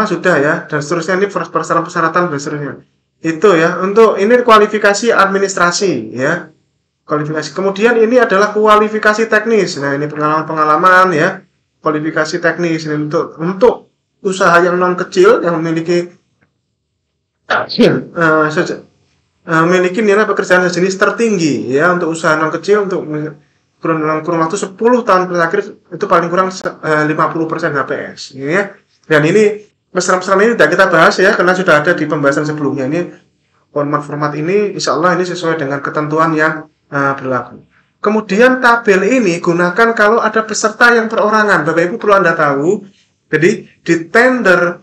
sudah ya dan seterusnya ini persyaratan dan seterusnya. Itu ya untuk ini kualifikasi administrasi ya. Kualifikasi. Kemudian ini adalah kualifikasi teknis. Nah, ini pengalaman-pengalaman ya. Kualifikasi teknis ini untuk usaha yang non kecil yang memiliki memiliki nilai pekerjaan sejenis tertinggi ya untuk usaha non kecil untuk kurun waktu 10 tahun terakhir itu paling kurang 50% HPS ya. Dan ini mesra-mesraan ini sudah kita bahas ya karena sudah ada di pembahasan sebelumnya. Ini format ini insya Allah ini sesuai dengan ketentuan yang berlaku. Kemudian tabel ini gunakan kalau ada peserta yang perorangan. Bapak Ibu perlu Anda tahu. Jadi di tender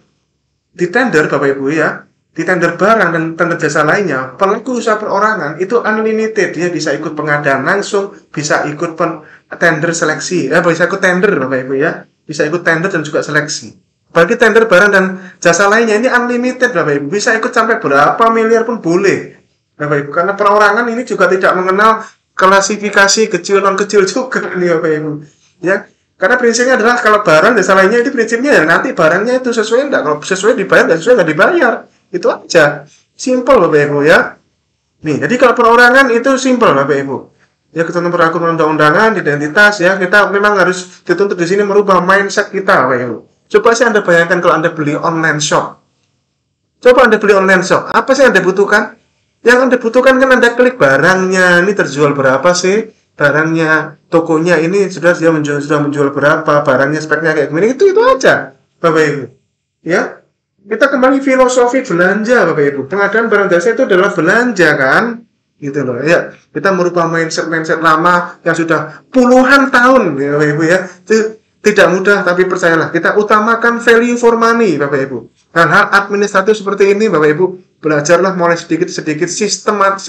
Bapak Ibu ya, di tender barang dan tender jasa lainnya, pelaku usaha perorangan itu unlimited, dia bisa ikut pengadaan langsung, bisa ikut tender seleksi, bisa ikut tender Bapak Ibu ya, bisa ikut tender dan juga seleksi. Bagi tender barang dan jasa lainnya ini unlimited Bapak Ibu, bisa ikut sampai berapa miliar pun boleh Bapak Ibu, karena perorangan ini juga tidak mengenal klasifikasi kecil non kecil juga nih Bapak Ibu ya. Karena prinsipnya adalah kalau barang dan lainnya itu prinsipnya ya nanti barangnya itu sesuai enggak, kalau sesuai dibayar dan sesuai enggak dibayar. Itu aja. Simple Bapak Ibu ya. Nih, jadi kalau perorangan itu simple Bapak Ibu. Ya ketentuan peraturan undang-undangan, identitas ya, kita memang harus dituntut di sini merubah mindset kita Bapak Ibu. Coba sih Anda bayangkan kalau Anda beli online shop. Coba Anda beli online shop, apa sih yang Anda butuhkan? Yang Anda butuhkan kan Anda klik barangnya, ini terjual berapa sih? Barangnya, tokonya ini sudah menjual berapa, barangnya speknya kayak gini, itu aja Bapak Ibu ya. Kita kembali filosofi belanja Bapak Ibu, pengadaan barang jasa itu adalah belanja kan gitu loh ya. Kita merubah mindset lama yang sudah puluhan tahun ya Bapak Ibu ya. Itu tidak mudah tapi percayalah kita utamakan value for money Bapak Ibu. Hal-hal administratif seperti ini Bapak Ibu belajarlah mulai sedikit-sedikit sistemkan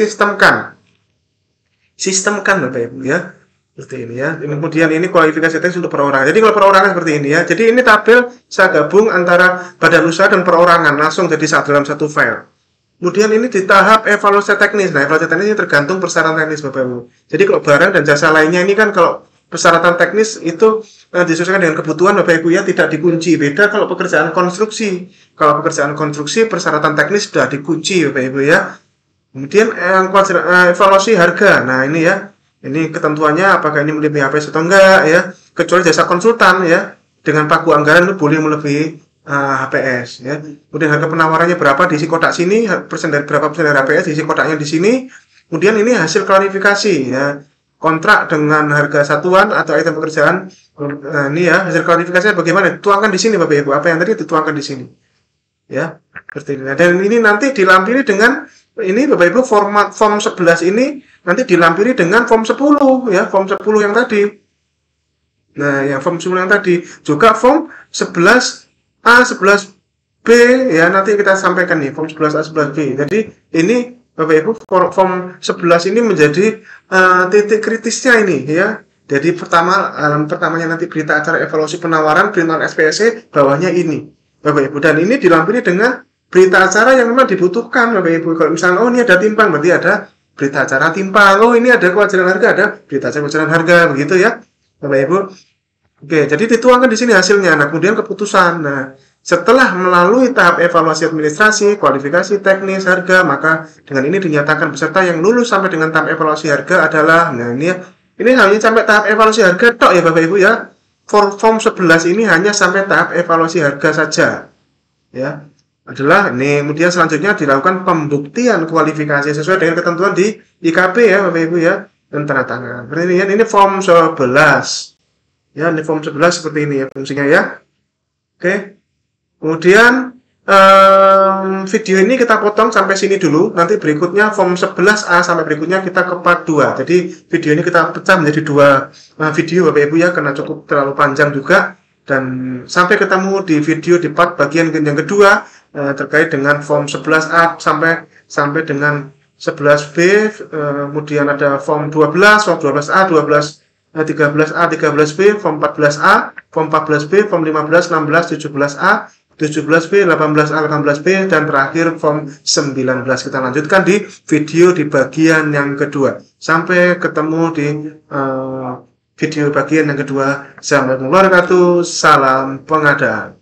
Bapak Ibu ya. Seperti ini ya. Kemudian ini kualifikasi teknis untuk perorangan. Jadi kalau perorangan seperti ini ya. Jadi ini tabel saya gabung antara badan usaha dan perorangan langsung jadi dalam satu file. Kemudian ini di tahap evaluasi teknis. Nah, evaluasi teknis ini tergantung persyaratan teknis Bapak Ibu. Jadi kalau barang dan jasa lainnya ini kan kalau persyaratan teknis itu disesuaikan dengan kebutuhan Bapak Ibu ya, tidak dikunci. Beda kalau pekerjaan konstruksi. Kalau pekerjaan konstruksi persyaratan teknis sudah dikunci Bapak Ibu ya. Kemudian evaluasi harga. Nah, ini ya. Ini ketentuannya apakah ini melebihi HPS atau enggak ya. Kecuali jasa konsultan ya. Dengan pagu anggaran itu boleh melebihi HPS ya. Kemudian harga penawarannya berapa diisi kotak sini, persen dari berapa persen dari HPS diisi kotaknya di sini. Kemudian ini hasil klarifikasi ya. Kontrak dengan harga satuan atau item pekerjaan. Ini ya, hasil klarifikasinya bagaimana? Dituangkan di sini Bapak Ibu. Apa yang tadi dituangkan di sini. Ya, seperti ini. Dan ini nanti dilampiri dengan ini Bapak Ibu form 11 ini nanti dilampiri dengan form 10 ya, form 10 yang tadi. Nah, yang form 10 yang tadi juga form 11A, 11B ya, nanti kita sampaikan nih form 11A, 11B. Jadi ini Bapak Ibu form 11 ini menjadi titik kritisnya ini ya. Jadi pertamanya nanti berita acara evaluasi penawaran, perintahan SPSC, bawahnya ini Bapak Ibu. Dan ini dilampiri dengan berita acara yang memang dibutuhkan Bapak Ibu. Kalau misalnya ini ada timpang, berarti ada berita acara timpang. Ini ada kewajaran harga, ada berita acara kewajaran harga, begitu ya Bapak Ibu. Oke, jadi dituangkan di sini hasilnya. Nah, kemudian keputusan. Nah, setelah melalui tahap evaluasi administrasi, kualifikasi teknis, harga, maka dengan ini dinyatakan peserta yang lulus sampai dengan tahap evaluasi harga adalah, nah ini ya, ini hanya sampai tahap evaluasi harga tok ya Bapak Ibu ya. Form 11 ini hanya sampai tahap evaluasi harga saja. Ya. Adalah ini, kemudian selanjutnya dilakukan pembuktian kualifikasi sesuai dengan ketentuan di IKP ya Bapak Ibu ya, dan tanda tangan. Berarti ini form 11. Ya, ini form 11 seperti ini ya fungsinya ya. Oke. Kemudian video ini kita potong sampai sini dulu. Nanti berikutnya form 11A sampai berikutnya kita ke part 2. Jadi video ini kita pecah menjadi 2 video Bapak Ibu ya, karena cukup terlalu panjang juga. Dan sampai ketemu di video di part bagian yang kedua terkait dengan form 11A sampai dengan 11B, kemudian ada form 12, form 12A, 13A, 13B, form 14A, form 14B, form 15, 16, 17A, 17B, 18A, 18B, dan terakhir form 19. Kita lanjutkan di video di bagian yang kedua. Sampai ketemu di video bagian yang kedua. Assalamualaikum warahmatullahi wabarakatuh. Salam pengadaan.